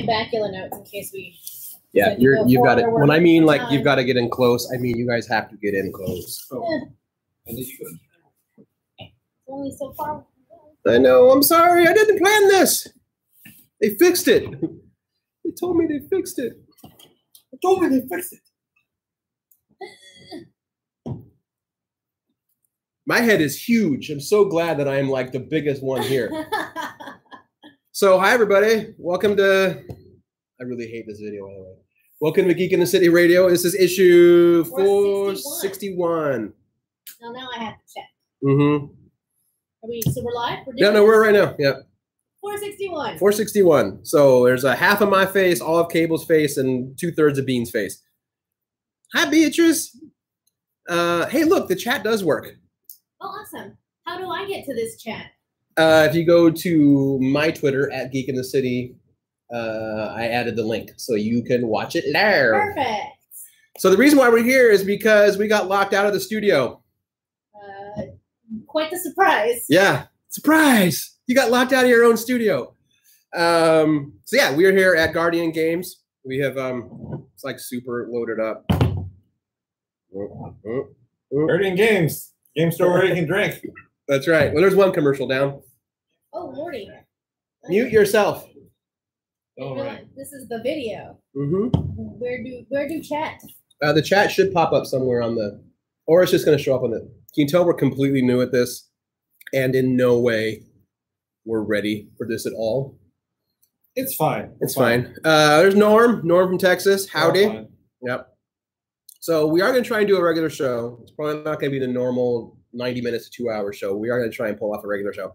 bacula notes in case we. Yeah, So you've got it. When I mean like time. you've got to get in close, I mean you guys have to get in close. Yeah. And then you go. It's only so far. I know. I'm sorry. I didn't plan this. They fixed it. They told me they fixed it. They told me they fixed it. My head is huge. I'm so glad that I am like the biggest one here. So hi everybody. Welcome to. I really hate this video anyway. Welcome to Geek in the City Radio. This is issue 461. No, now I have to check. Mm-hmm. So we're live? No, we're right now. Yeah. 461. 461. So there's a half of my face, all of Cable's face, and 2/3 of Bean's face. Hi, Beatrice. Hey, look, the chat does work. Oh, awesome. How do I get to this chat? If you go to my Twitter at Geek in the City, I added the link so you can watch it there. Perfect. So the reason why we're here is because we got locked out of the studio. Quite the surprise. Yeah, surprise! You got locked out of your own studio. So yeah, we're here at Guardian Games. We have it's like super loaded up. Guardian Games. Game store where you can drink. That's right. Well, there's one commercial down. Oh, Morty. Mute yourself. Oh, right. This is the video. Mm-hmm. Where do chat? The chat should pop up somewhere on the, or it's just going to show up on the. Can you tell we're completely new at this, and in no way we're ready for this at all? It's fine. It's fine. There's Norm from Texas. Howdy. Fine. Yep. So we are going to try and do a regular show. It's probably not going to be the normal 90 minutes to 2 hour show. We are going to try and pull off a regular show.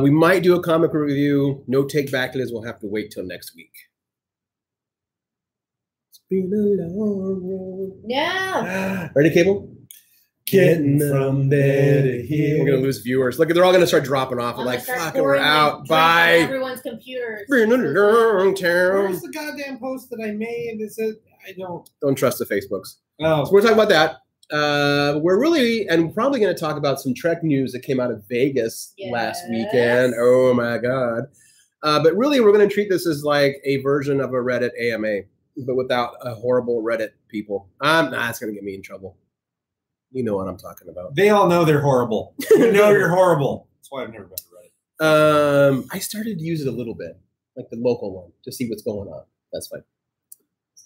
We might do a comic review. No take backlash. We'll have to wait till next week. It's been a long road. Yeah. Ready, Cable? Getting from there to here. We're gonna lose viewers. Look, they're all gonna start dropping off. We're like, fuck, we're out. Bye. Everyone's computers. Been a long Where's town. the goddamn post that I made that said I don't? Don't trust the Facebooks. Oh, So we're talking about that. We're really and probably going to talk about some Trek news that came out of Vegas last weekend. Oh my god! But really, we're going to treat this as like a version of a Reddit AMA, but without a horrible Reddit people. It's going to get me in trouble. You know what I'm talking about. they all know they're horrible. You know you're horrible. That's why I've never been to Reddit. I started to use it a little bit, like the local one, to see what's going on. That's fine.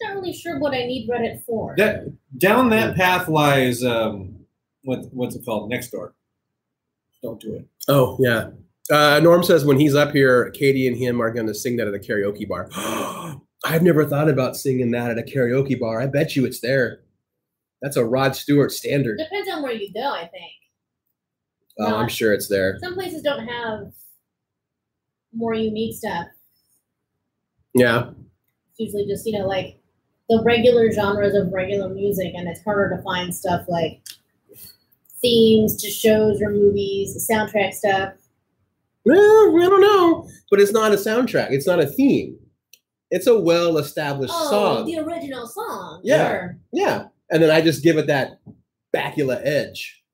I'm not really sure what I need Reddit for. Down that path lies what's it called? Nextdoor. Don't do it. Oh yeah. Norm says when he's up here, Katie and him are going to sing that at a karaoke bar. I've never thought about singing that at a karaoke bar. I bet you it's there. That's a Rod Stewart standard. Depends on where you go, I think. Oh, I'm sure it's there. Some places don't have more unique stuff. Yeah. It's usually just, like the regular genres of regular music, and it's harder to find stuff like themes to shows or movies, soundtrack stuff. Well, I don't know. But it's not a soundtrack. It's not a theme. It's a well-established song. The original song. Yeah. Sure. Yeah. And then I just give it that bacula edge.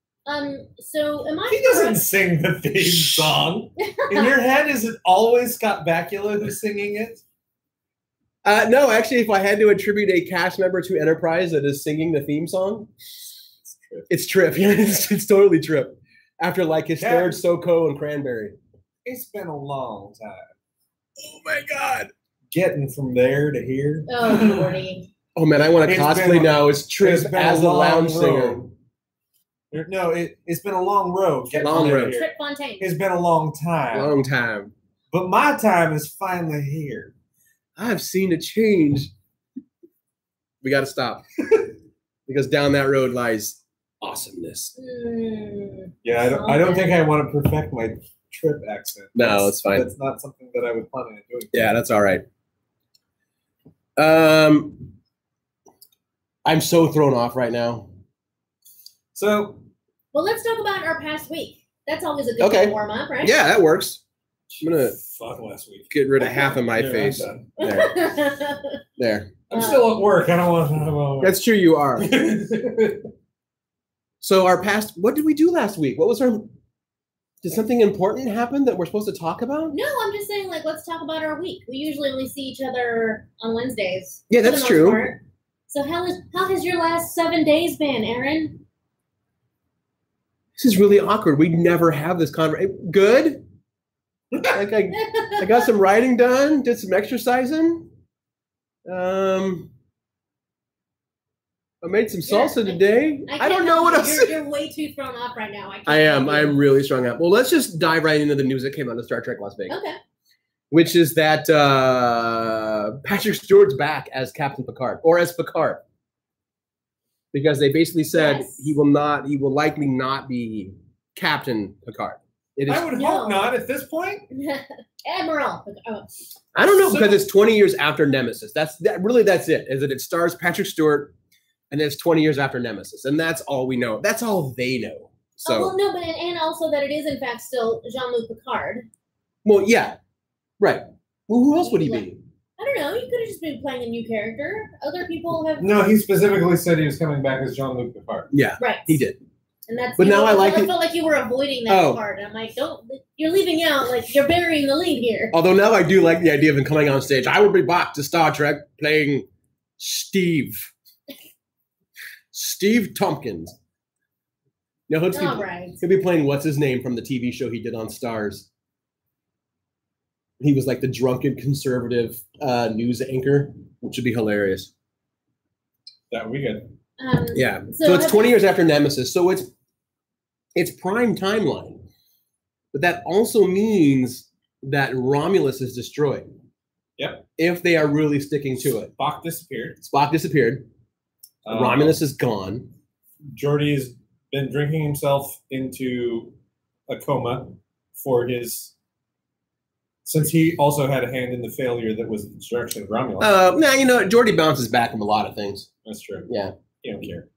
So am I He doesn't sing the theme song. In your head, is it always Scott Bakula who's singing it? No, actually, if I had to attribute a cast member to Enterprise that is singing the theme song, it's Trip. Yeah, it's totally Trip. After like his third SoCo and Cranberry. It's been a long time. Oh my god. Getting from there to here. Oh, Morty. Oh man, I want to cosplay now as Trip as a lounge singer. No, it's been a long road. Long road. Trip Fontaine. It's been a long time. Long time. But my time is finally here. I've seen a change. We got to stop. Because down that road lies awesomeness. Yeah, I don't think I want to perfect my Trip accent. No, it's fine. That's not something that I would plan on doing. Yeah, that's all right. I'm so thrown off right now. So, well, let's talk about our past week. That's always a good way to warm up, right? Yeah, that works. I'm gonna fuck last week. Get rid of half of my face. There. There. I'm still at work. I don't want to. That's true. You are. So our past. What did we do last week? What was our? Did something important happen that we're supposed to talk about? No, I'm just saying, like, let's talk about our week. We usually only see each other on Wednesdays. Yeah, for the that's most true. part. So how has your last 7 days been, Aaron? This is really awkward. We never have this conversation. Good. Like I got some writing done, did some exercising. I made some salsa today. I don't know what else. You're way too thrown off right now. I am. I am really strung up. Well, let's just dive right into the news that came out of Star Trek Las Vegas. Okay. Which is that Patrick Stewart's back as Captain Picard, or as Picard. Because they basically said he will likely not be Captain Picard. It is, I would hope not at this point. Admiral. I don't know, because it's 20 years after Nemesis. That's it. Is that it stars Patrick Stewart, and it's 20 years after Nemesis, and that's all we know. That's all they know. So well, no, but and also that it is in fact still Jean-Luc Picard. Well, yeah, right. Well, who else would he be? I don't know. You could have just been playing a new character. Other people have. No, he specifically said he was coming back as Jean-Luc Picard. Yeah, right. He did. And that's. But now I like it. I felt like you were avoiding that part. And I'm like, don't. You're leaving out. Like you're burying the lead here. Although now I do like the idea of him coming on stage. I will be back to Star Trek playing Steve Tompkins. No, he'll be playing what's his name from the TV show he did on Stars. He was like the drunken conservative news anchor, which would be hilarious. That would be good. Yeah. So it's 20 years after Nemesis. So it's prime timeline. But that also means that Romulus is destroyed. Yep. If they are really sticking to it. Spock disappeared. Romulus is gone. Geordi's been drinking himself into a coma since he also had a hand in the failure that was the destruction of Romulus. Geordi bounces back from a lot of things. That's true. Yeah. You don't care.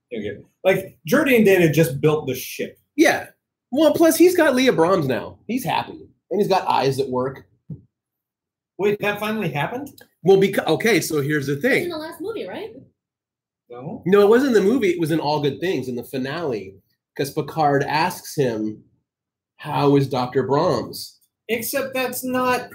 Like, Geordi and Data just built the ship. Yeah. Well, plus he's got Leah Brahms now. He's happy. And he's got eyes that work. Wait, that finally happened? Well, so here's the thing. It was in the last movie, right? No, it wasn't in the movie. It was in All Good Things in the finale. Because Picard asks him, how is Dr. Brahms? Except that's not...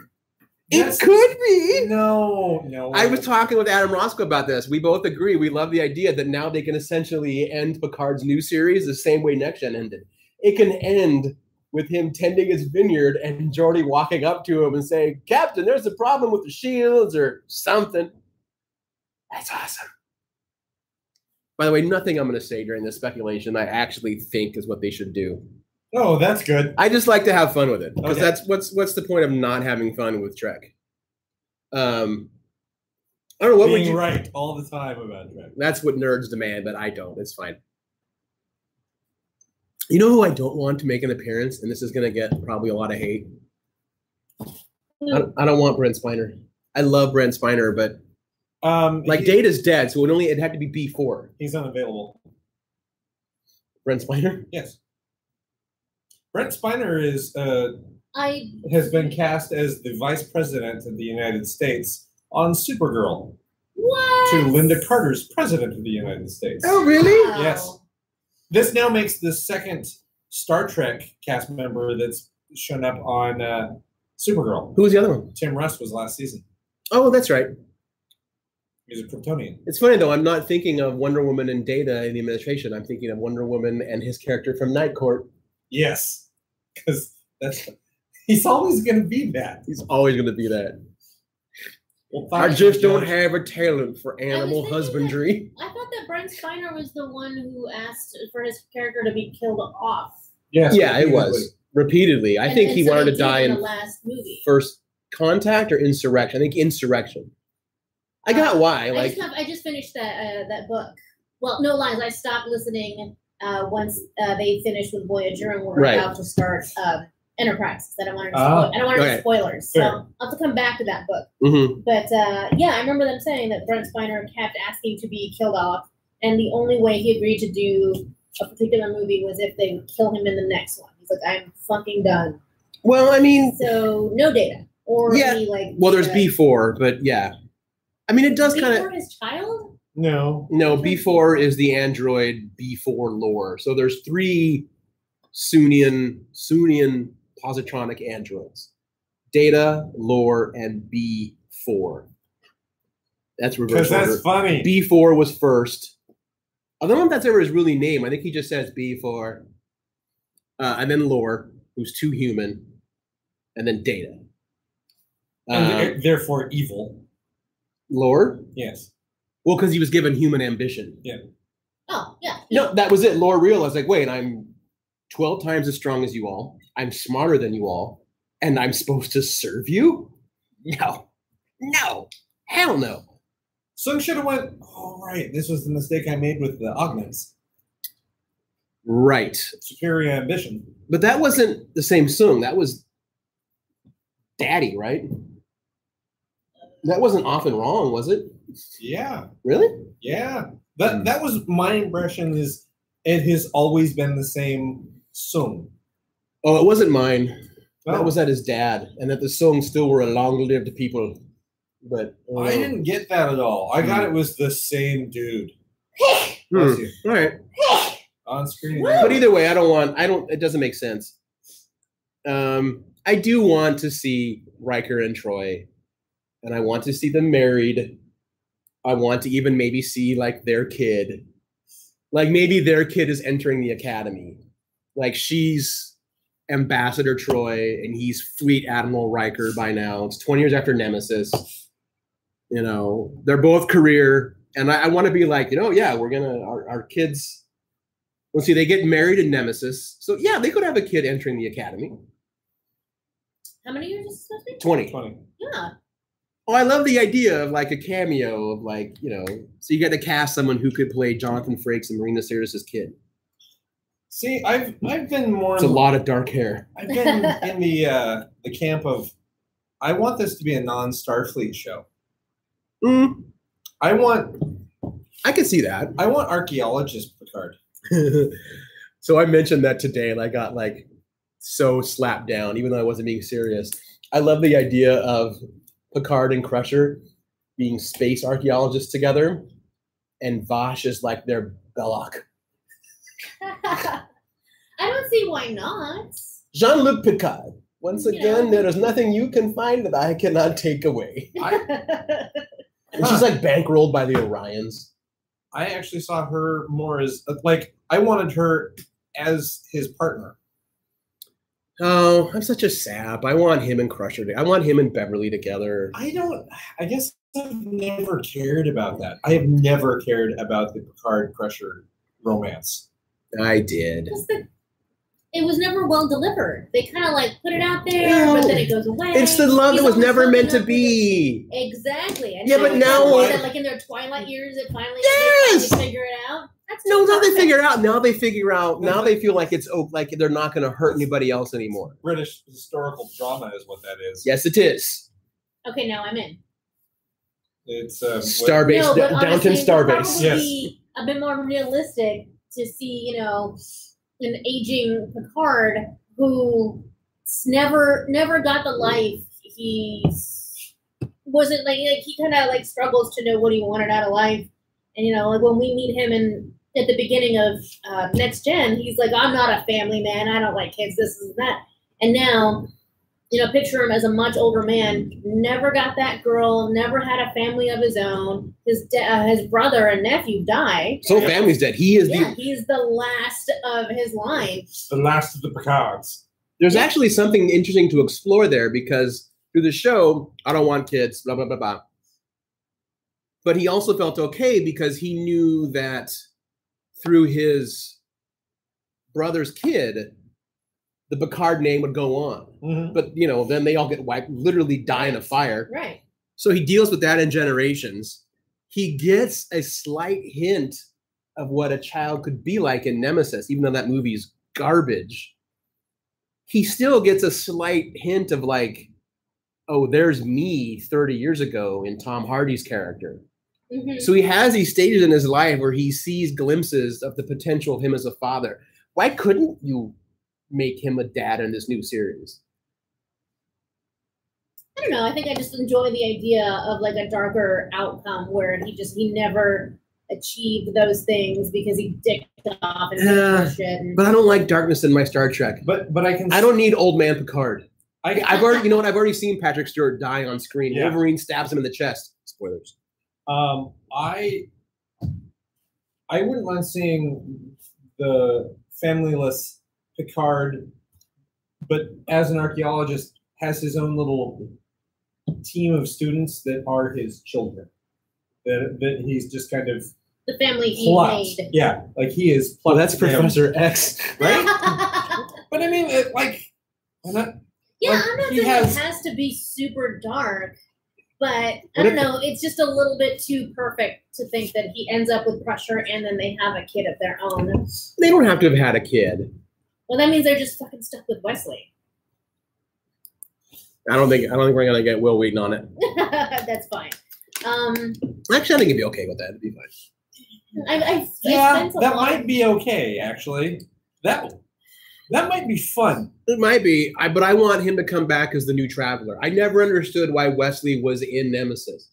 It could be. No. I was talking with Adam Roscoe about this. We both agree. We love the idea that now they can essentially end Picard's new series the same way Next Gen ended. It can end with him tending his vineyard and Geordi walking up to him and saying, Captain, there's a problem with the shields or something. That's awesome. By the way, nothing I'm going to say during this speculation I actually think is what they should do. Oh, that's good. I just like to have fun with it because Okay. that's what's the point of not having fun with Trek? I don't know what would Being you right all the time about Trek. That's what nerds demand, but I don't. It's fine. You know who I don't want to make an appearance, and this is going to get probably a lot of hate. I don't want Brent Spiner. I love Brent Spiner, but Data's dead, so it had to be B4. He's unavailable. Brent Spiner? Yes. Brent Spiner has been cast as the Vice President of the United States on Supergirl. What? To Linda Carter's President of the United States. Oh, really? Wow. Yes. This now makes the second Star Trek cast member that's shown up on Supergirl. Who was the other one? Tim Russ was last season. Oh, that's right. He's a Kryptonian. It's funny, though. I'm not thinking of Wonder Woman and Data in the administration. I'm thinking of Wonder Woman and his character from Night Court. Yes. Because he's always going to be that. He's always going to be that. Well, I just don't have a talent for animal husbandry. I thought that Brent Spiner was the one who asked for his character to be killed off. Yes, yeah, it was. Repeatedly. I think he wanted to die in the last movie. First Contact or Insurrection. I think Insurrection. I got why. I just finished that book. Well, no lies. I stopped listening once they finished with Voyager and were about to start Enterprise. I don't want to get spoilers. So I'll have to come back to that book. Mm-hmm. But I remember them saying that Brent Spiner kept asking to be killed off, and the only way he agreed to do a particular movie was if they would kill him in the next one. He's like, I'm fucking done. Well, I mean, so no Data or any there's B4, but yeah. I mean, it does kind of. B4 his child? No, B4 is the android B4 lore. So there's 3 Soonian positronic androids. Data, Lore, and B4. That's reverse order. Because that's funny. B4 was first. I don't know if that's ever his really name. I think he just says B4. And then Lore, who's too human. And then Data. And therefore evil. Lore? Yes. Well, because he was given human ambition. Yeah. Oh, yeah. No, that was it. Lore realized, like, wait, I'm 12 times as strong as you all. I'm smarter than you all. And I'm supposed to serve you? No. No. Hell no. Sung should have went, oh, right, this was the mistake I made with the augments. Right. Superior ambition. But that wasn't the same Sung. That was Daddy, right? That wasn't often wrong, was it? Yeah. Really? Yeah. That was my impression is it has always been the same Sung. Oh, it wasn't mine. Oh. That was that his dad, and that the Sung still were a long-lived people. But I didn't get that at all. I got it was the same dude. All right. On screen. But either way, it doesn't make sense. I do want to see Riker and Troy, and I want to see them married. I want to even maybe see like their kid. Like maybe their kid is entering the academy. Like she's Ambassador Troy and he's Fleet Admiral Riker by now. It's 20 years after Nemesis. You know, they're both career. And I want to be like, you know, yeah, we're going to, our kids, let's see, they get married in Nemesis. So yeah, they could have a kid entering the academy. How many years is this supposed to be? 20. Yeah. Oh, I love the idea of like a cameo of like, you know, so you get to cast someone who could play Jonathan Frakes and Marina Sirtis's kid. See, I've been more. It's a lot of dark hair. I've been in the camp of, I want this to be a non-Starfleet show. I can see that. I want archaeologist Picard. So I mentioned that today, and I got like so slapped down, even though I wasn't being serious. I love the idea of Picard and Crusher being space archaeologists together, and Vash is like their Belloc. I don't see why not. Jean-Luc Picard. Once again, there is nothing you can find that I cannot take away. And she's like bankrolled by the Orions. I actually saw her more as like I wanted her as his partner. Oh, I'm such a sap. I want him and Crusher. I want him and Beverly together. I guess I've never cared about that. I have never cared about the Picard Crusher romance. I did. It was never well delivered. They kind of like put it out there, but then it goes away. It's the love that was never meant to be. Exactly. And yeah, but now like in their twilight years, it finally they figure it out. No, now they figure it out. Now they figure out. Now they feel like it's like they're not going to hurt anybody else anymore. British historical drama is what that is. Yes, it is. Okay, now I'm in. It's Starbase, Downton Starbase. Yes, a bit more realistic to see, you know, an aging Picard who never got the life he wasn't like he kind of like struggles to know what he wanted out of life. And you know, like when we meet him at the beginning of Next Gen, he's like, I'm not a family man. I don't like kids. This and that. And now, you know, picture him as a much older man. Never got that girl. Never had a family of his own. His brother and nephew died. So family's dead. He's the last of his line. The last of the Picards. There's actually something interesting to explore there because through the show, I don't want kids. Blah blah blah blah. But he also felt okay because he knew that through his brother's kid, the Picard name would go on. Mm-hmm. But, you know, then they all get wiped, literally die in a fire. Right. So he deals with that in Generations. He gets a slight hint of what a child could be like in Nemesis, even though that movie's garbage. He still gets a slight hint of like, oh, there's me 30 years ago in Tom Hardy's character. Mm-hmm. So he has these stages in his life where he sees glimpses of the potential of him as a father. Why couldn't you make him a dad in this new series? I don't know. I think I just enjoy the idea of like a darker outcome where he never achieve those things because he dicked off and shit. But I don't like darkness in my Star Trek. But I don't need old man Picard. I've already seen Patrick Stewart die on screen. Yeah. Wolverine stabs him in the chest. Spoilers. I wouldn't mind seeing the familyless Picard, but as an archaeologist, has his own little team of students that are his children. That he's just kind of the family he made. Yeah, like he is. Well, that's Professor X, right? But I mean, I'm not. Yeah, like, I'm not saying it has to be super dark, but I don't know. It's just a little bit too perfect to think that he ends up with Crusher and then they have a kid of their own. They don't have to have had a kid. Well, that means they're just fucking stuck with Wesley. I don't think we're gonna get Will Wheaton on it. That's fine. Actually, I think it'd be okay with that. It'd be fine. That might be okay. Actually, that might be fun. It might be, but I want him to come back as the new Traveler. I never understood why Wesley was in Nemesis.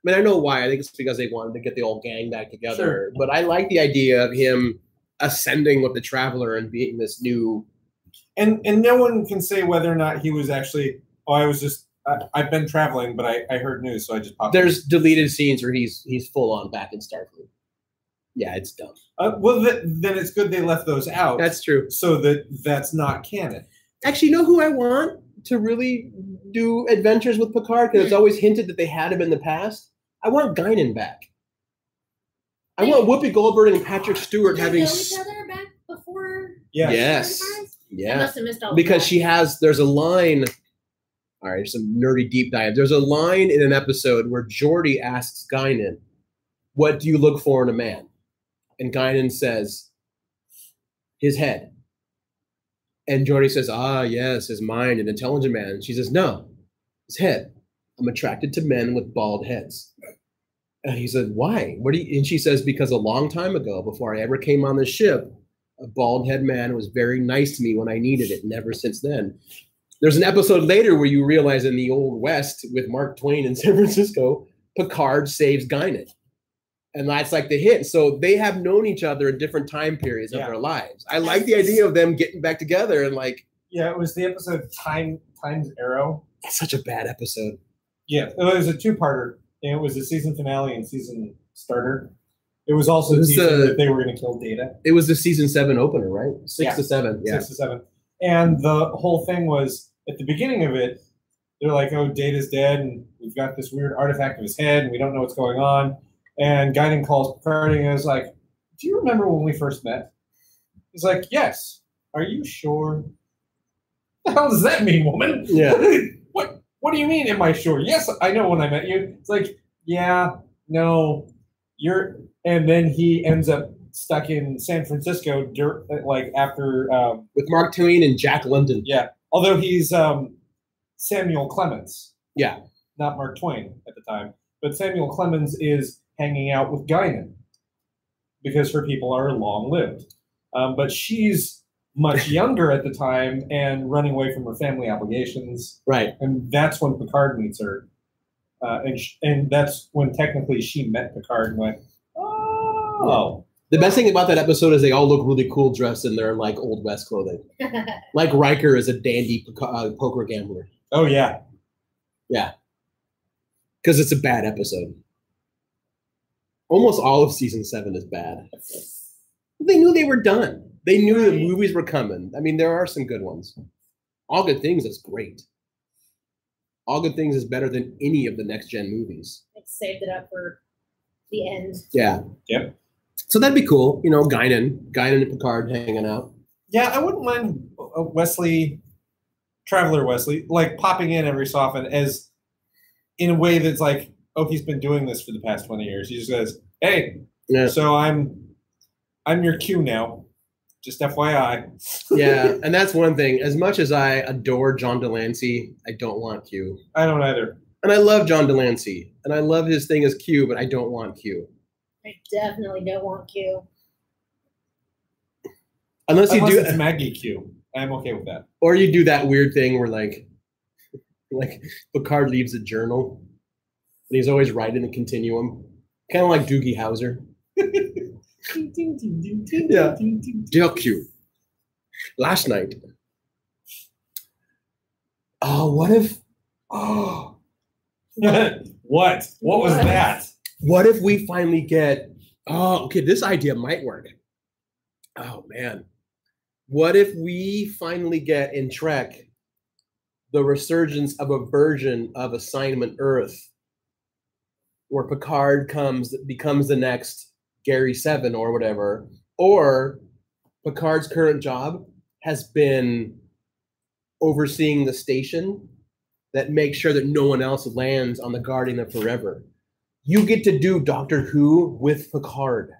I mean, I know why. I think it's because they wanted to get the old gang back together. Sure. But I like the idea of him ascending with the Traveler and being this new. And no one can say whether or not he was actually. Oh, I was just. I've been traveling, but I heard news, so I just popped. There's deleted scenes where he's full on back in Starfleet. Yeah, it's dumb. Well, then it's good they left those out. That's true. So that's not canon. Actually, you know who I want to really do adventures with Picard? Because it's always hinted that they had him in the past. I want Guinan back. I want Whoopi Goldberg and Patrick Stewart having. Know each other back before. Yes. Yeah. I must have missed all because there's a line. All right, some nerdy deep dive. There's a line in an episode where Geordi asks Guinan, "What do you look for in a man?" And Guinan says, "His head." And Geordi says, "Ah, yes, his mind, an intelligent man." And she says, "No, his head. I'm attracted to men with bald heads." And he said, "Why? And she says, "Because a long time ago, before I ever came on the ship, a bald head man was very nice to me when I needed it, and ever since then." There's an episode later where you realize in the Old West with Mark Twain in San Francisco, Picard saves Guinan. And that's like the hint. So they have known each other in different time periods of their lives. I like the idea of them getting back together and like. Yeah, it was the episode Time's Arrow. It's such a bad episode. Yeah, it was a two-parter. And it was a season finale and season starter. It was also the season that they were going to kill Data. It was the season 7 opener, right? 6 to 7. Yeah. 6 to 7. And the whole thing was, at the beginning of it, they're like, "Oh, Data's dead, and we've got this weird artifact of his head, and we don't know what's going on." And Guinan calls Picard and is like, "Do you remember when we first met?" He's like, "Yes." "Are you sure?" "What the hell does that mean, woman?" Yeah. What do you mean, am I sure? "Yes, I know when I met you." It's like, yeah, no, you're. And then he ends up stuck in San Francisco, like after with Mark Twain and Jack London. Yeah. Although he's Samuel Clemens. Yeah. Not Mark Twain at the time. But Samuel Clemens is hanging out with Guinan because her people are long-lived. But she's much younger at the time and running away from her family obligations. Right. And that's when Picard meets her. And that's when technically she met Picard and went, oh. The best thing about that episode is they all look really cool dressed in their like Old West clothing. Like Riker is a dandy poker gambler. Oh, yeah. Yeah. Because it's a bad episode. Almost all of season 7 is bad. They knew they were done. They knew the movies were coming. I mean, there are some good ones. All Good Things is great. All Good Things is better than any of the next gen movies. I saved it up for the end. Yeah. Yep. So that'd be cool, you know, Guinan and Picard hanging out. Yeah, I wouldn't mind Wesley, Traveler Wesley, like popping in every so often as in a way that's like, oh, he's been doing this for the past 20 years. He just says, "Hey, so I'm your Q now. Just FYI." Yeah, and that's one thing. As much as I adore John Delancey, I don't want Q. I don't either. And I love John Delancey, and I love his thing as Q, but I don't want Q. I definitely don't want Q. Unless it's Maggie Q. I'm okay with that. Or you do that weird thing where like Picard leaves a journal and he's always writing a continuum. Kind of like Doogie Howser. Yeah. Dear Q. Last night. Oh, what if? Oh. What? What was that? What if we finally get? Oh, okay. This idea might work. Oh man. What if we finally get in Trek the resurgence of a version of Assignment Earth, where Picard becomes the next Gary 7 or whatever, or Picard's current job has been overseeing the station that makes sure that no one else lands on the Guardian of Forever. You get to do Doctor Who with Picard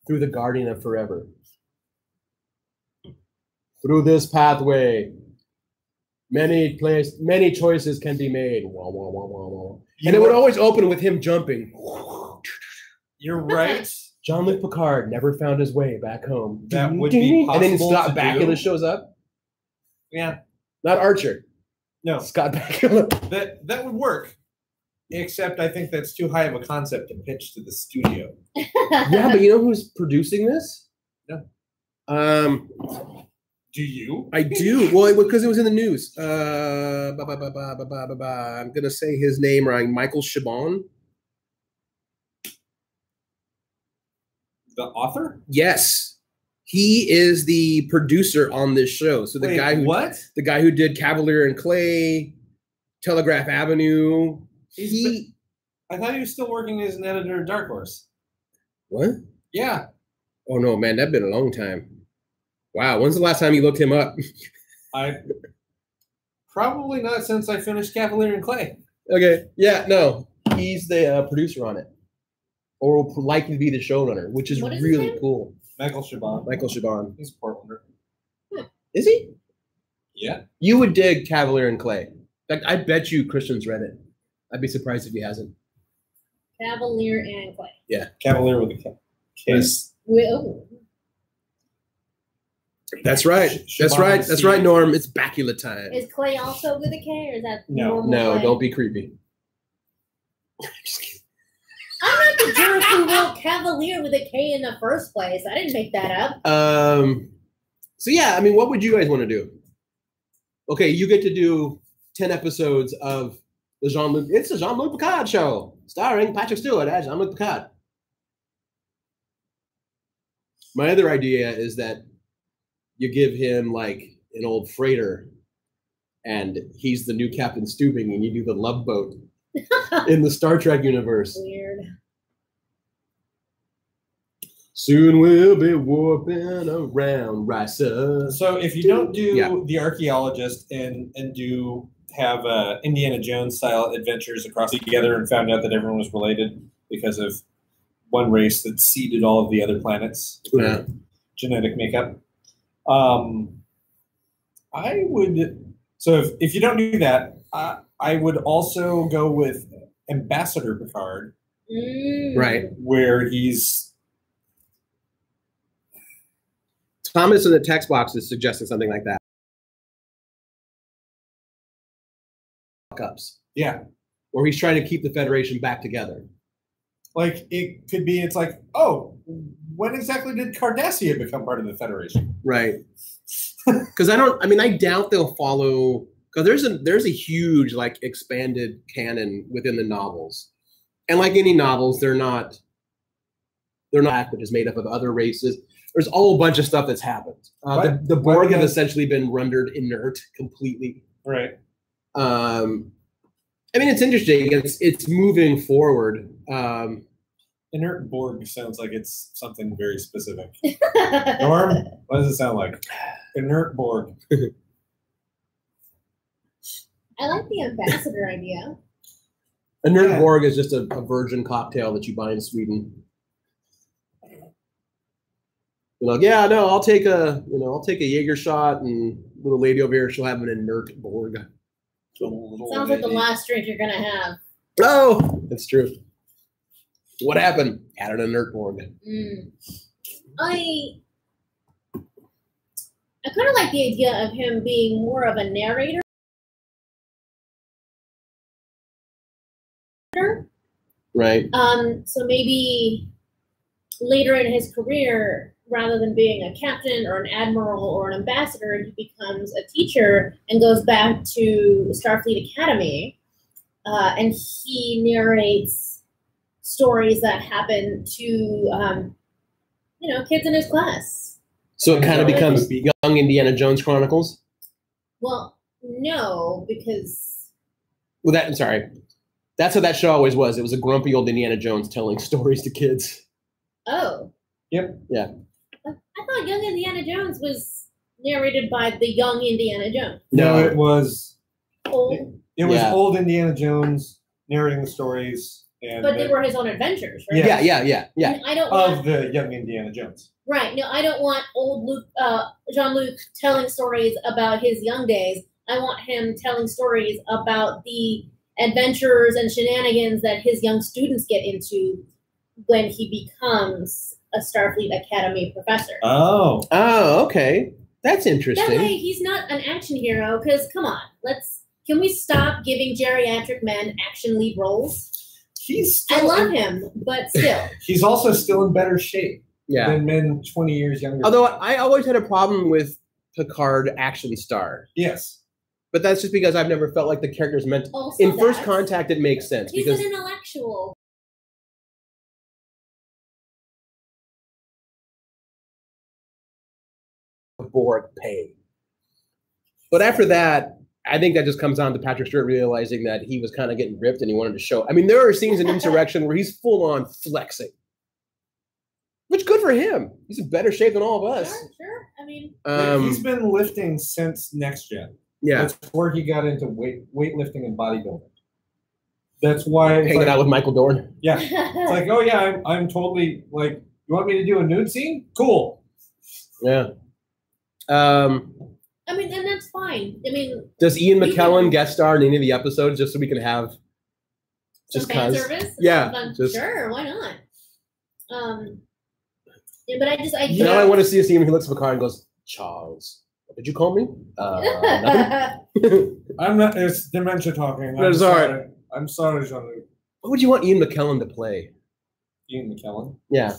through the Guardian of Forever. Through this pathway, many choices can be made. Wah, wah, wah, wah, wah. And it would always open with him jumping. You're right. Jean-Luc Picard never found his way back home. That would be possible. And then Scott Bakula shows up. Yeah. Not Archer. No. Scott Bakula. That would work. Except I think that's too high of a concept to pitch to the studio. Yeah, but you know who's producing this? No. Do you? I do. Well, because it was in the news. I'm gonna say his name wrong. Michael Chabon. The author? Yes, he is the producer on this show. So the guy who did Cavalier and Clay, Telegraph Avenue. I thought he was still working as an editor at Dark Horse. What? Yeah. Oh no, man, that's been a long time. Wow, when's the last time you looked him up? Probably not since I finished Cavalier and Clay. Okay, yeah, no, he's the producer on it, or will likely be the showrunner, which is really cool. Michael Chabon. Michael Chabon. He's a Portlander. Is he? Yeah. You would dig Cavalier and Clay. In fact, I bet you Christian's read it. I'd be surprised if he hasn't. Cavalier and Clay. Yeah. Cavalier with a K. Yes. Oh. That's right. That's right. That's right, Norm. It's Bakula time. Is Clay also with a K, or is that no? No, Clay? Don't be creepy. I'm not the jerk who wrote Cavalier with a K in the first place. I didn't make that up. So yeah, I mean, what would you guys want to do? Okay, you get to do 10 episodes of the Jean-Luc. It's the Jean-Luc Picard show, starring Patrick Stewart as Jean-Luc Picard. My other idea is that you give him like an old freighter and he's the new Captain Stubing and you do the Love Boat in the Star Trek universe. Weird. Soon we'll be warping around Risa. So if you don't do the archaeologist and do have Indiana Jones style adventures across together and found out that everyone was related because of one race that seeded all of the other planets with their genetic makeup. I would. So if you don't do that, I would also go with Ambassador Picard, right? Where he's Thomas in the text box is suggesting something like that. Ups. Yeah, where he's trying to keep the Federation back together. Like it could be. It's like, oh, when exactly did Cardassia become part of the Federation? Right. Because I doubt they'll follow, because there's a huge like expanded canon within the novels, and like any novels, they're not that is made up of other races. There's a whole bunch of stuff that's happened. The Borg have essentially been rendered inert completely. Right. It's interesting. It's moving forward. Inert Borg sounds like it's something very specific. Norm, what does it sound like? Inert Borg. I like the ambassador idea. Inert Borg is just a virgin cocktail that you buy in Sweden. You're like, yeah, no, I'll take a Jaeger shot, and little lady over here, she'll have an inert Borg. Sounds like the last drink you're gonna have. Oh, that's true. What happened? Had an inert Borg. I kind of like the idea of him being more of a narrator. Right. So maybe later in his career, rather than being a captain or an admiral or an ambassador, he becomes a teacher and goes back to Starfleet Academy, and he narrates stories that happen to kids in his class. So it kind of becomes Young Indiana Jones Chronicles? Well, no, because... Well, I'm sorry. That's what that show always was. It was a grumpy old Indiana Jones telling stories to kids. Oh. Yep. Yeah. I thought Young Indiana Jones was narrated by the young Indiana Jones. No, it was... Old? It was old Indiana Jones narrating the stories. But they were his own adventures, right? Yeah. And I don't want the young Indiana Jones. Right. No, I don't want old Luke, Jean-Luc telling stories about his young days. I want him telling stories about the adventures and shenanigans that his young students get into when he becomes a Starfleet Academy professor. Oh, okay. That's interesting. That way, he's not an action hero. Because come on, can we stop giving geriatric men action lead roles? I love him, but still. He's also still in better shape than men 20 years younger. Although I always had a problem with Picard action star. Yes. But that's just because I've never felt like the character's meant to. In First Contact, it makes sense. He's an intellectual. Borg pay. But after that, I think that just comes down to Patrick Stewart realizing that he was kind of getting ripped and he wanted to show. I mean, there are scenes in Insurrection where he's full on flexing, which good for him. He's in better shape than all of us. Sure. I mean, he's been lifting since Next Gen. Yeah, that's where he got into weightlifting and bodybuilding. That's why hanging out with Michael Dorn. Yeah, it's like, oh yeah, I'm totally like. You want me to do a nude scene? Cool. Yeah. I mean, and that's fine. I mean, does Ian McKellen guest star in any of the episodes just so we can have just fan service? Yeah, sure, why not? Yeah, but I now I want to see a scene where he looks at Picard and goes, "Charles, what did you call me?" Nothing. I'm not. It's dementia talking. I'm sorry. I'm sorry, Jean-Luc. What would you want Ian McKellen to play? Ian McKellen. Yeah.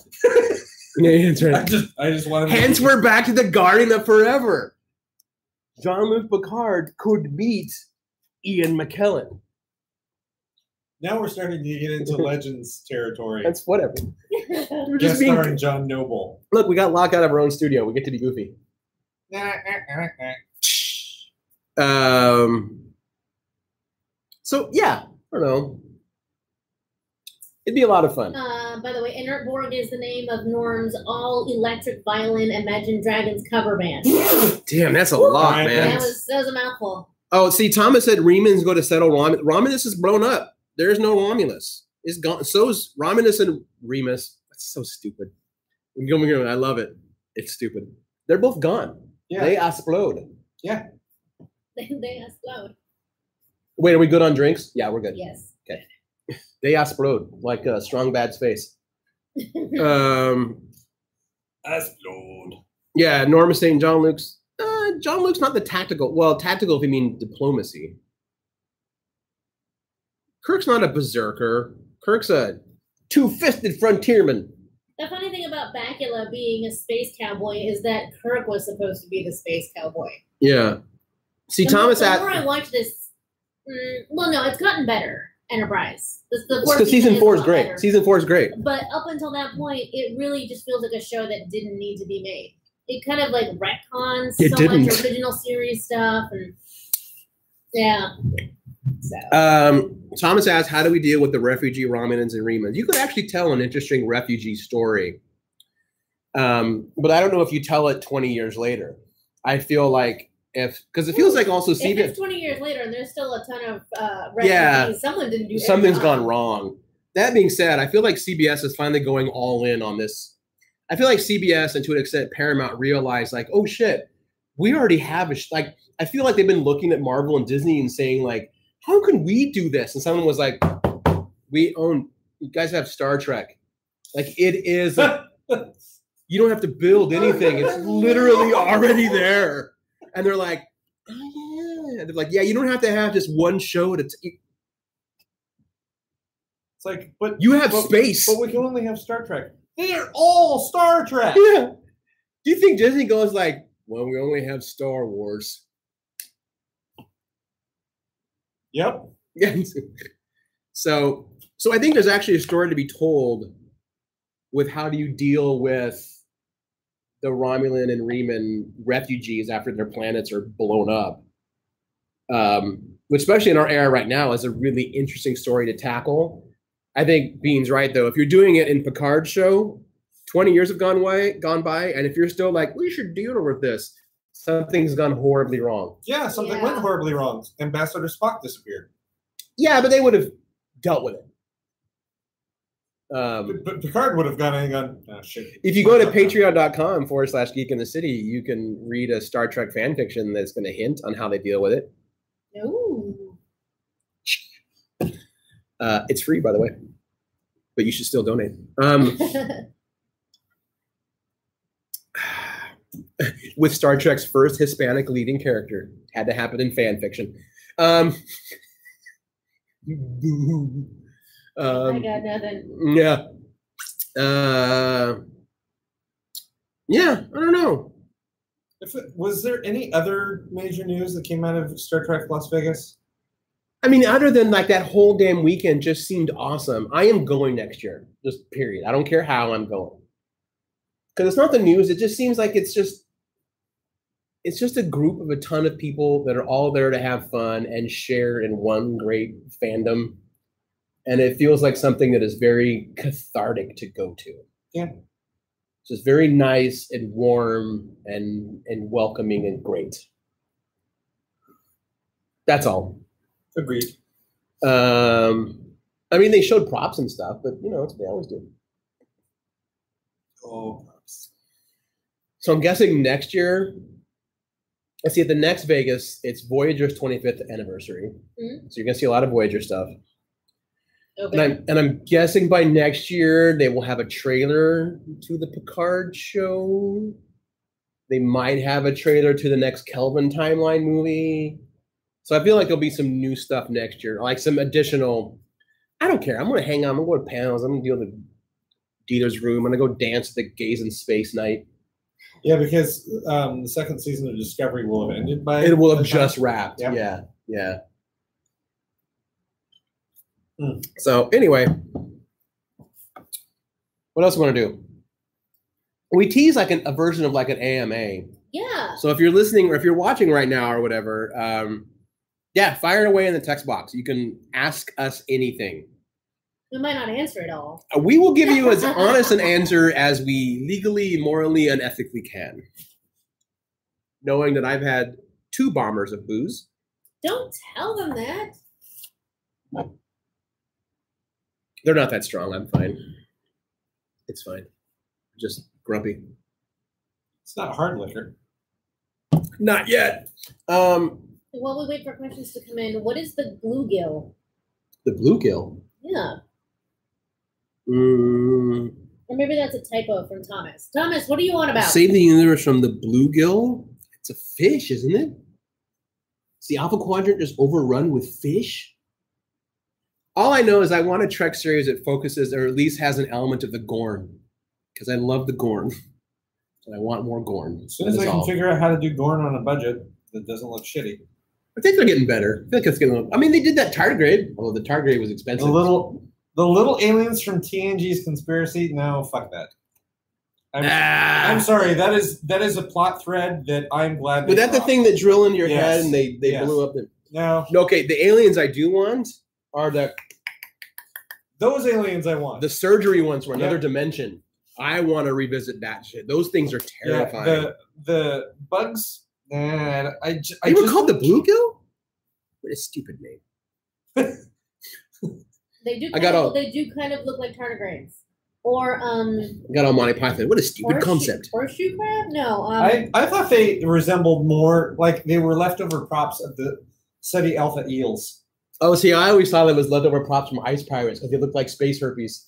Yeah, that's right. I just want. Hence, we're back to the Guardian of Forever. Jean-Luc Picard could meet Ian McKellen. Now we're starting to get into Legends territory. That's whatever. We're just starring John Noble. Look, we got locked out of our own studio. We get to be goofy. So yeah, I don't know. It'd be a lot of fun. By the way, Inert Borg is the name of Norm's all-electric violin Imagine Dragons cover band. Damn, that's a lot, man. That was a mouthful. Oh, see, Thomas said Remans go to settle Romulus. Romulus is blown up. There's no Romulus. It's gone. So is Romulus and Remus. That's so stupid. I love it. It's stupid. They're both gone. Yeah. They explode. Yeah. They explode. Wait, are we good on drinks? Yeah, we're good. Yes. Okay. They explode like Strong Bad's face. Explode. Yeah, Norm is saying Jean-Luc's. Jean-Luc's not the tactical. Well, tactical if you mean diplomacy. Kirk's not a berserker. Kirk's a two-fisted frontierman. The funny thing about Bakula being a space cowboy is that Kirk was supposed to be the space cowboy. Yeah. See, the more I watch this, well, no, it's gotten better. Enterprise. Because season 4 is great. Better. Season 4 is great. But up until that point, it really just feels like a show that didn't need to be made. It kind of like retcons much original series stuff, and yeah. So. Thomas asked, "How do we deal with the refugee Romulans and Remans?" You could actually tell an interesting refugee story, but I don't know if you tell it 20 years later. I feel like because it feels like also if it's 20 years later and there's still a ton of refugees, someone didn't do something's gone wrong. That being said, I feel like CBS is finally going all in on this. I feel like CBS and to an extent Paramount realized like, oh shit, we already have I feel like they've been looking at Marvel and Disney and saying like, how can we do this? And someone was like, you guys have Star Trek. Like it is, you don't have to build anything. It's literally already there. And they're like, oh yeah. They're like, yeah, you don't have to have just one show to. It's like, but you have space. But we can only have Star Trek. They're all Star Trek. Yeah. Do you think Disney goes like, well, we only have Star Wars? Yep. So I think there's actually a story to be told with how do you deal with the Romulan and Reman refugees after their planets are blown up. Which, especially in our era right now, is a really interesting story to tackle. I think Bean's right, though. If you're doing it in Picard's show, 20 years have gone by, and if you're still like, we should deal with this, something's gone horribly wrong. Yeah, something went horribly wrong. Ambassador Spock disappeared. Yeah, but they would have dealt with it. But Picard would have gone and gone, oh, shit. If you go to patreon.com/Geek in the City, you can read a Star Trek fan fiction that's going to hint on how they deal with it. Ooh. It's free, by the way, but you should still donate. With Star Trek's first Hispanic leading character. Had to happen in fan fiction. I got nothing. Yeah. Yeah, I don't know. Was there any other major news that came out of Star Trek Las Vegas? I mean, other than like that whole damn weekend just seemed awesome. I am going next year, just period. I don't care how I'm going. Because it's not the news. It just seems like it's just a group of a ton of people that are all there to have fun and share in one great fandom. And it feels like something that is very cathartic to go to. Yeah. It's just very nice and warm and welcoming and great. That's all. Agreed. I mean, they showed props and stuff, but you know, it's what they always do. Oh. So I'm guessing next year, let's see, at the next Vegas, it's Voyager's 25th anniversary. Mm-hmm. So you're gonna see a lot of Voyager stuff. Okay. And I'm guessing by next year they will have a trailer to the Picard show. They might have a trailer to the next Kelvin timeline movie. So I feel like there'll be some new stuff next year, like some additional. I don't care. I'm gonna hang out. I'm gonna go to panels. I'm gonna deal with Dieter's room. I'm gonna go dance at the Gays in Space night. Yeah, because the second season of Discovery will have ended by. It will have just wrapped. Yep. Yeah. So anyway, what else do we want to do? We tease like a version of like an AMA. Yeah. So if you're listening or if you're watching right now or whatever, yeah, fire it away in the text box. You can ask us anything. We might not answer it all. We will give you as honest an answer as we legally, morally, and ethically can. Knowing that I've had 2 bombers of booze. Don't tell them that. They're not that strong. I'm fine. It's fine. Just grumpy. It's not hard liquor. Not yet. While we wait for questions to come in, what is the bluegill? The bluegill? Yeah. Or maybe that's a typo from Thomas. Thomas, what do you want about? Save the universe from the bluegill? It's a fish, isn't it? Is the Alpha Quadrant just overrun with fish? All I know is I want a Trek series that focuses or at least has an element of the Gorn. Because I love the Gorn. And I want more Gorn. As soon as I can figure out how to do Gorn on a budget that doesn't look shitty. I think they're getting better. I feel like it's getting. I mean, they did that tardigrade, although the tardigrade was expensive. The little aliens from TNG's conspiracy. No, fuck that. I'm sorry. That is a plot thread that I'm glad. But that's the thing that drill into your head and they blew up. No. Okay, the aliens I do want are those aliens I want. The surgery ones from another dimension. I want to revisit that shit. Those things are terrifying. Yeah, the bugs. They were called the bluegill? What a stupid name. They do kind of look like tardigrades. Or I got on Monty Python. What a stupid concept. Horseshoe crab? No. I thought they resembled more like they were leftover props of the Ceti Alpha eels. Oh, see, I always thought it was leftover props from ice pirates because they look like space herpes.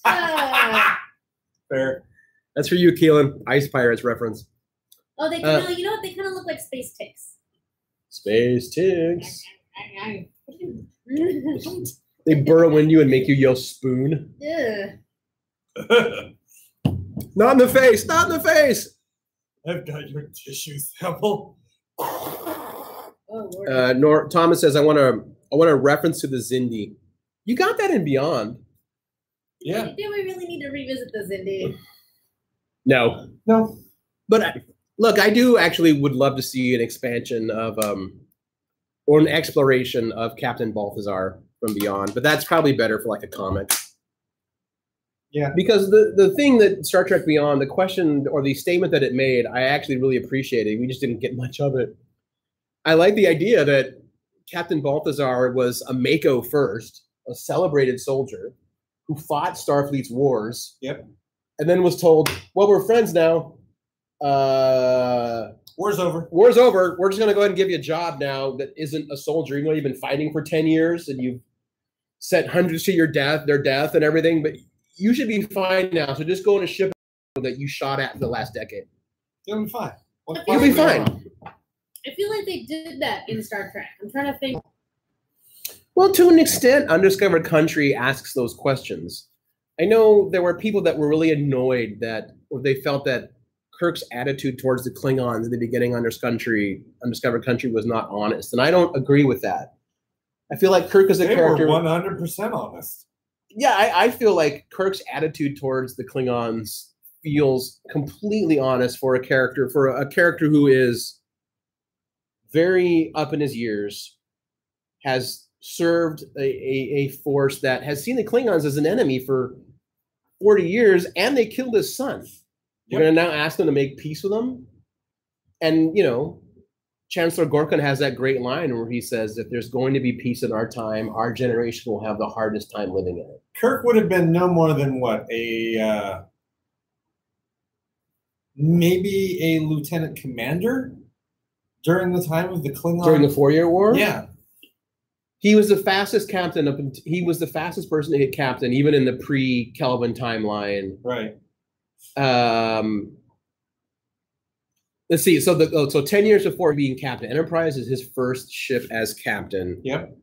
Fair. That's for you, Keelan. Ice pirates reference. Oh, they kind of, you know what? They kind of look like space ticks. Space ticks. They burrow in you and make you yell spoon. Yeah. Not in the face. Not in the face. I've got your tissue sample. Oh, Lord. Thomas says, I want a reference to the Xindi. You got that in Beyond. Yeah. Do we really need to revisit the Xindi? No. But look, I do actually would love to see an expansion of or an exploration of Captain Balthazar from Beyond. But that's probably better for like a comic. Yeah. Because the thing that Star Trek Beyond, the question or the statement that it made, I actually really appreciated. We just didn't get much of it. I like the idea that Captain Balthazar was a Mako first, a celebrated soldier who fought Starfleet's wars. Yep. And then was told, well, we're friends now. War's over. War's over. We're just going to go ahead and give you a job now that isn't a soldier. Even though you've been fighting for 10 years and you've sent hundreds to their death and everything, but you should be fine now. So just go on a ship that you shot at for the last decade. You'll be fine. You'll be fine. I feel like they did that in Star Trek. I'm trying to think. Well, to an extent, Undiscovered Country asks those questions. I know there were people that were really annoyed or they felt that Kirk's attitude towards the Klingons in the beginning Undiscovered Country was not honest. And I don't agree with that. I feel like Kirk is a character. They were 100% honest. Yeah, I feel like Kirk's attitude towards the Klingons feels completely honest for a character who is very up in his years, has served a force that has seen the Klingons as an enemy for 40 years, and they killed his son. Yep. You're going to now ask them to make peace with him? And, Chancellor Gorkon has that great line where he says, if there's going to be peace in our time, our generation will have the hardest time living in it. Kirk would have been no more than what? Maybe a lieutenant commander during the time of the Klingon. During the 4-Year War? Yeah. He was the fastest captain. He was the fastest person to hit captain, even in the pre-Kelvin timeline. Right. Let's see. So 10 years before being Captain Enterprise is his first ship as captain. Yep.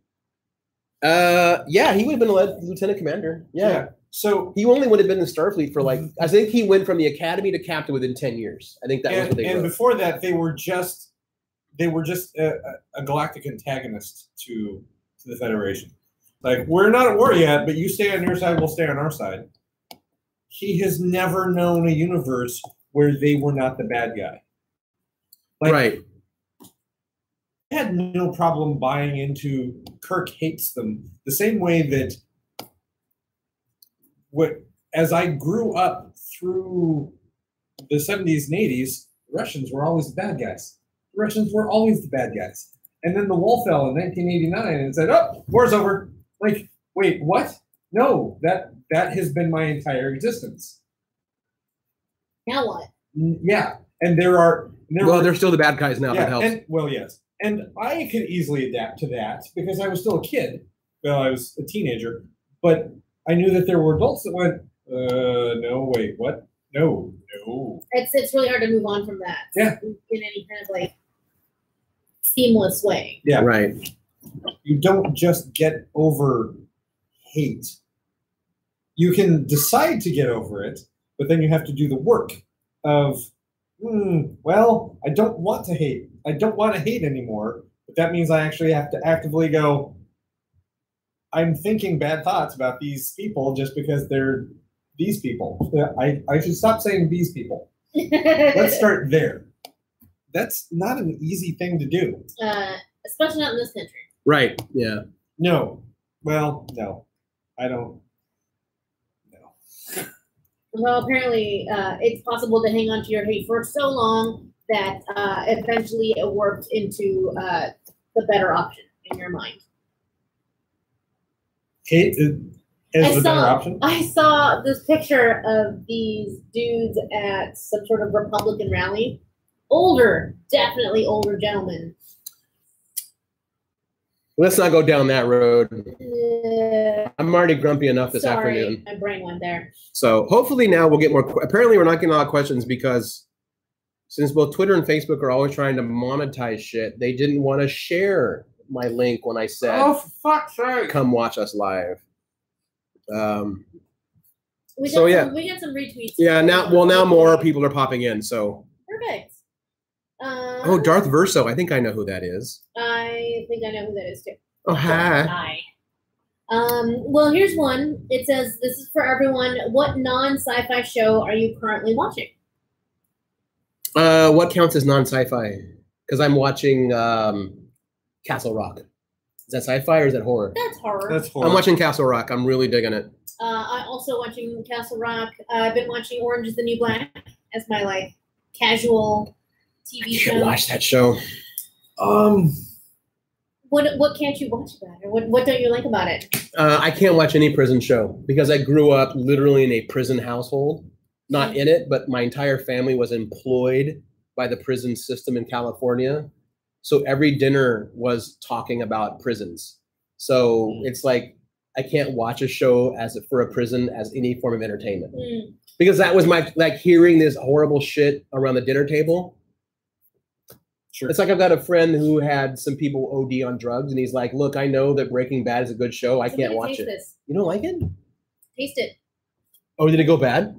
Yeah, he would have been a lieutenant commander. Yeah. So he only would have been in Starfleet for I think he went from the academy to captain within 10 years. I think that was what they wrote. And before that, they were just a galactic antagonist to the Federation. Like, we're not at war yet, but you stay on your side, we'll stay on our side. He has never known a universe where they were not the bad guy. Right. I had no problem buying into Kirk hates them the same way that as I grew up through the 70s and 80s, the Russians were always the bad guys. The Russians were always the bad guys. And then the wall fell in 1989 and said, oh, war's over. Like, wait, what? No, that has been my entire existence. Now what? Yeah. And they're still the bad guys now. Yeah, that helps. Yes. And I could easily adapt to that because I was still a kid. Well, I was a teenager. But I knew that there were adults that went, no, wait, what? No. It's really hard to move on from that. Yeah. In any kind of seamless way. Yeah. Right. You don't just get over hate. You can decide to get over it, but then you have to do the work of, well, I don't want to hate. I don't want to hate anymore, but that means I actually have to actively go, I'm thinking bad thoughts about these people just because they're these people. I should stop saying these people. Let's start there. That's not an easy thing to do. Especially not in this country. Right, yeah. No. Well, no. I don't. No. Well, apparently it's possible to hang on to your hate for so long that eventually it worked into the better option in your mind. Hate is the better option? I saw this picture of these dudes at some sort of Republican rally. Definitely older gentlemen. Let's not go down that road. I'm already grumpy enough this afternoon. My brain went there. So hopefully now we'll get more. Apparently we're not getting a lot of questions because since both Twitter and Facebook are always trying to monetize shit, they didn't want to share my link when I said, "Oh, for fuck's sake, come watch us live." We got some retweets. Yeah, now more people are popping in. So perfect. Oh, Darth Verso. I think I know who that is. I think I know who that is too. Oh, hi. Hi. Well, here's one. It says, this is for everyone. What non-sci-fi show are you currently watching? What counts as non-sci-fi? Because I'm watching Castle Rock. Is that sci-fi or is that horror? That's horror. That's horror. I'm watching Castle Rock. I'm really digging it. I'm also watching Castle Rock. I've been watching Orange is the New Black as my casual TV show. I can't watch that show. What can't you watch about it? What don't you like about it? I can't watch any prison show because I grew up literally in a prison household. Not in it, but my entire family was employed by the prison system in California. So every dinner was talking about prisons. So it's like I can't watch a show for a prison as any form of entertainment. Because that was my hearing this horrible shit around the dinner table. Sure. It's like I've got a friend who had some people OD on drugs, and he's like, "Look, I know that Breaking Bad is a good show. I can't watch it." This. You don't like it? Taste it. Oh, did it go bad?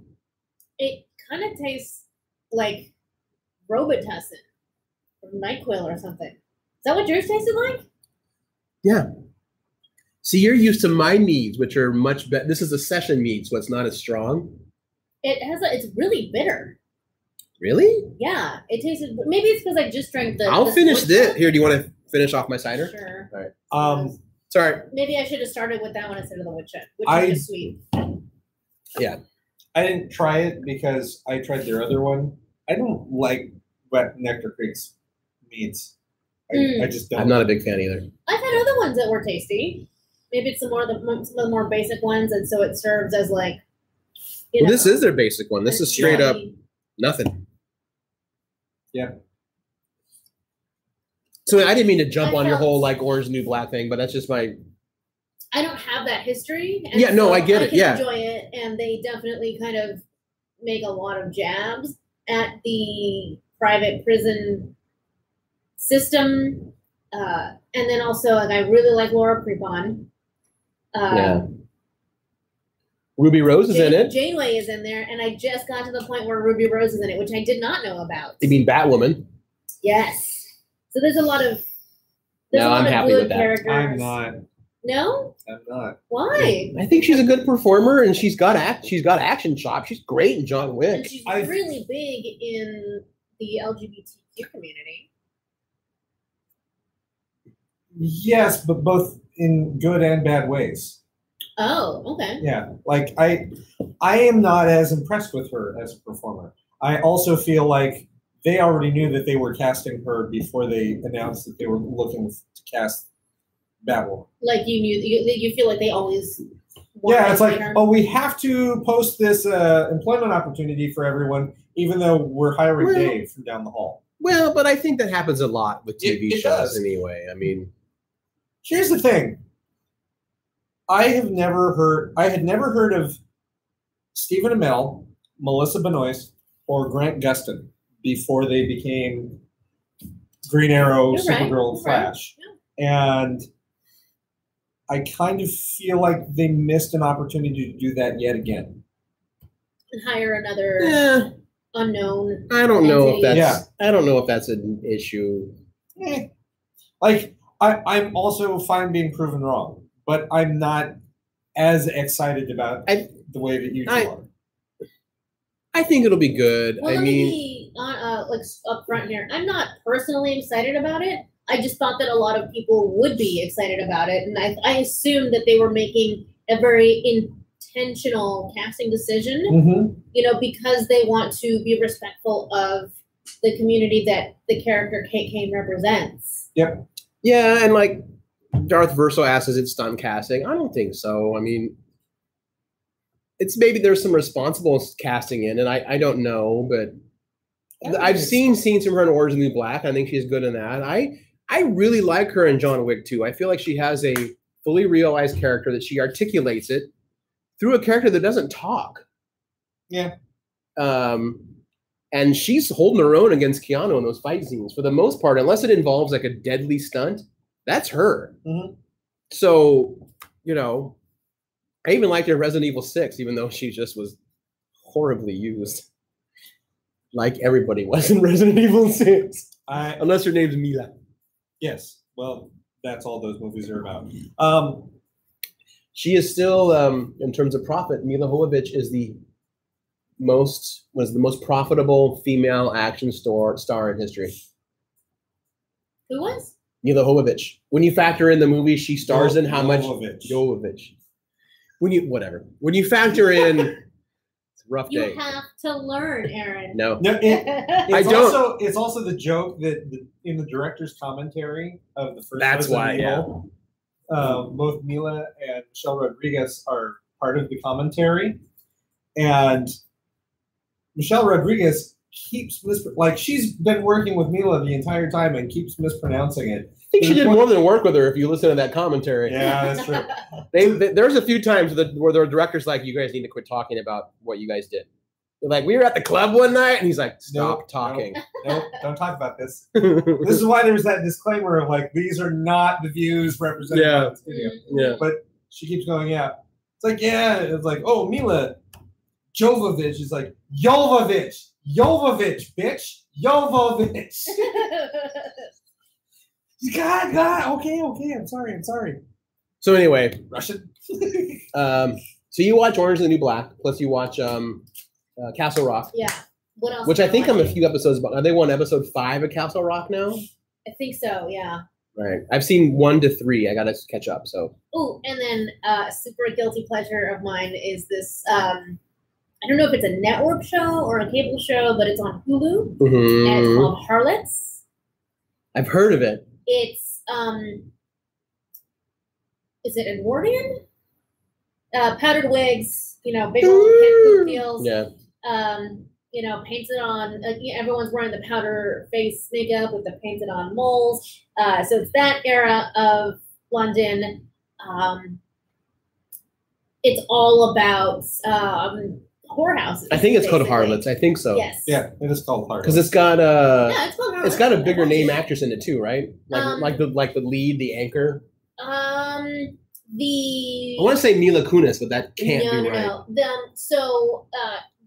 It kind of tastes like Robitussin or NyQuil or something. Is that what yours tasted like? Yeah. See, you're used to my meads, which are much better. This is a session mead, so it's not as strong. It's really bitter. Really? Yeah, it tasted. Maybe it's because I just drank the. I'll finish this. Here, do you want to finish off my cider? Sure. All right. Sorry. Maybe I should have started with that one instead of the woodchuck, which is sweet. Yeah. I didn't try it because I tried their other one. I don't like Wet Nectar Creek's meats. I just don't. I'm not a big fan either. I've had other ones that were tasty. Maybe it's some of the more basic ones, and so it serves as like. Well, this is their basic one. This is straight up nothing. Yeah. So I didn't mean to jump on your whole Orange New Black thing, but that's just my. I don't have that history. And I get it. Yeah. Enjoy it, and they definitely kind of make a lot of jabs at the private prison system, and then also I really like Laura Prepon. Yeah. Ruby Rose is in it. Janeway is in there, and I just got to the point where Ruby Rose is in it, which I did not know about. You mean Batwoman? Yes. So there's a lot of. I'm happy with that. Characters. I'm not. No? I'm not. Why? I think she's a good performer, and she's got action chops. She's great in John Wick. And she's really big in the LGBTQ community. Yes, but both in good and bad ways. Oh, okay. Yeah, I am not as impressed with her as a performer. I also feel like they already knew that they were casting her before they announced that they were looking to cast Batwoman. Like you feel like they always. Yeah, it's like, we have to post this employment opportunity for everyone, even though we're hiring Dave from down the hall. Well, but I think that happens a lot with TV shows anyway. I mean, here's the thing. I had never heard of Stephen Amell, Melissa Benoist, or Grant Gustin before they became Green Arrow, Supergirl, and Flash. Yeah. And I kind of feel like they missed an opportunity to do that yet again. And hire another unknown. I don't know if that's. I don't know if that's an issue. I'm also fine being proven wrong. But I'm not as excited about the way that you two are. I think it'll be good. Well, let me be up front here. I'm not personally excited about it. I just thought that a lot of people would be excited about it, and I assumed that they were making a very intentional casting decision. Because they want to be respectful of the community that the character Kate Kane represents. Yep. Yeah, and Darth Verso asks, is it stunt casting? I don't think so. I mean, it's maybe there's some responsible casting in, and I don't know, but I've seen scenes from her in Orange is the New Black. I think she's good in that. I really like her in John Wick too. I feel like she has a fully realized character that she articulates it through a character that doesn't talk. Yeah. And she's holding her own against Keanu in those fight scenes for the most part, unless it involves a deadly stunt. That's her. Mm-hmm. So, I even liked her in Resident Evil 6, even though she just was horribly used. Like everybody was in Resident Evil 6. Unless her name's Mila. Yes. Well, that's all those movies are about. She is still, in terms of profit, Mila Jovovich is the most profitable female action star in history. Who was? Mila Jovovich. When you factor in the movie she stars in, how much Jovovich. When you factor in, it's a rough day. You have to learn, Aaron. No, It's also the joke that in the director's commentary of the first. That's why, Evil, both Mila and Michelle Rodriguez are part of the commentary, and Michelle Rodriguez keeps she's been working with Mila the entire time and keeps mispronouncing it. I think she did more than work with her if you listen to that commentary. Yeah, that's true. There's a few times where the director's like, you guys need to quit talking about what you guys did. They're like, we were at the club one night, and he's like, stop talking. Nope, don't talk about this. This is why there's that disclaimer of like, these are not the views represented by the studio. Yeah. But she keeps going, yeah. It's like, yeah. It's like, oh, Mila Jovovich is like, Jovovich, bitch. Jovovich. God, okay, I'm sorry. So anyway, Russian. So you watch Orange is the New Black, plus you watch Castle Rock. Yeah. What else? Which I think I'm a few episodes about. Are they on episode 5 of Castle Rock now? I think so. Yeah. Right. I've seen 1 to 3. I gotta catch up. So. Oh, and then super guilty pleasure of mine is this. I don't know if it's a network show or a cable show, but it's on Hulu. Mm-hmm. And it's called Harlots. I've heard of it. It's is it Edwardian? Powdered wigs, big old poop deals. Yeah. Painted on. Everyone's wearing the powder face makeup with the painted on moles. So it's that era of London. It's all about whorehouses. I think it's called Harlots. I think so. Yes. Yeah, it is called Harlots. Because it's got it's called Harlots. It's got a bigger name actress in it too, right? Like the lead, the anchor. I want to say Mila Kunis, but that can't be right. No.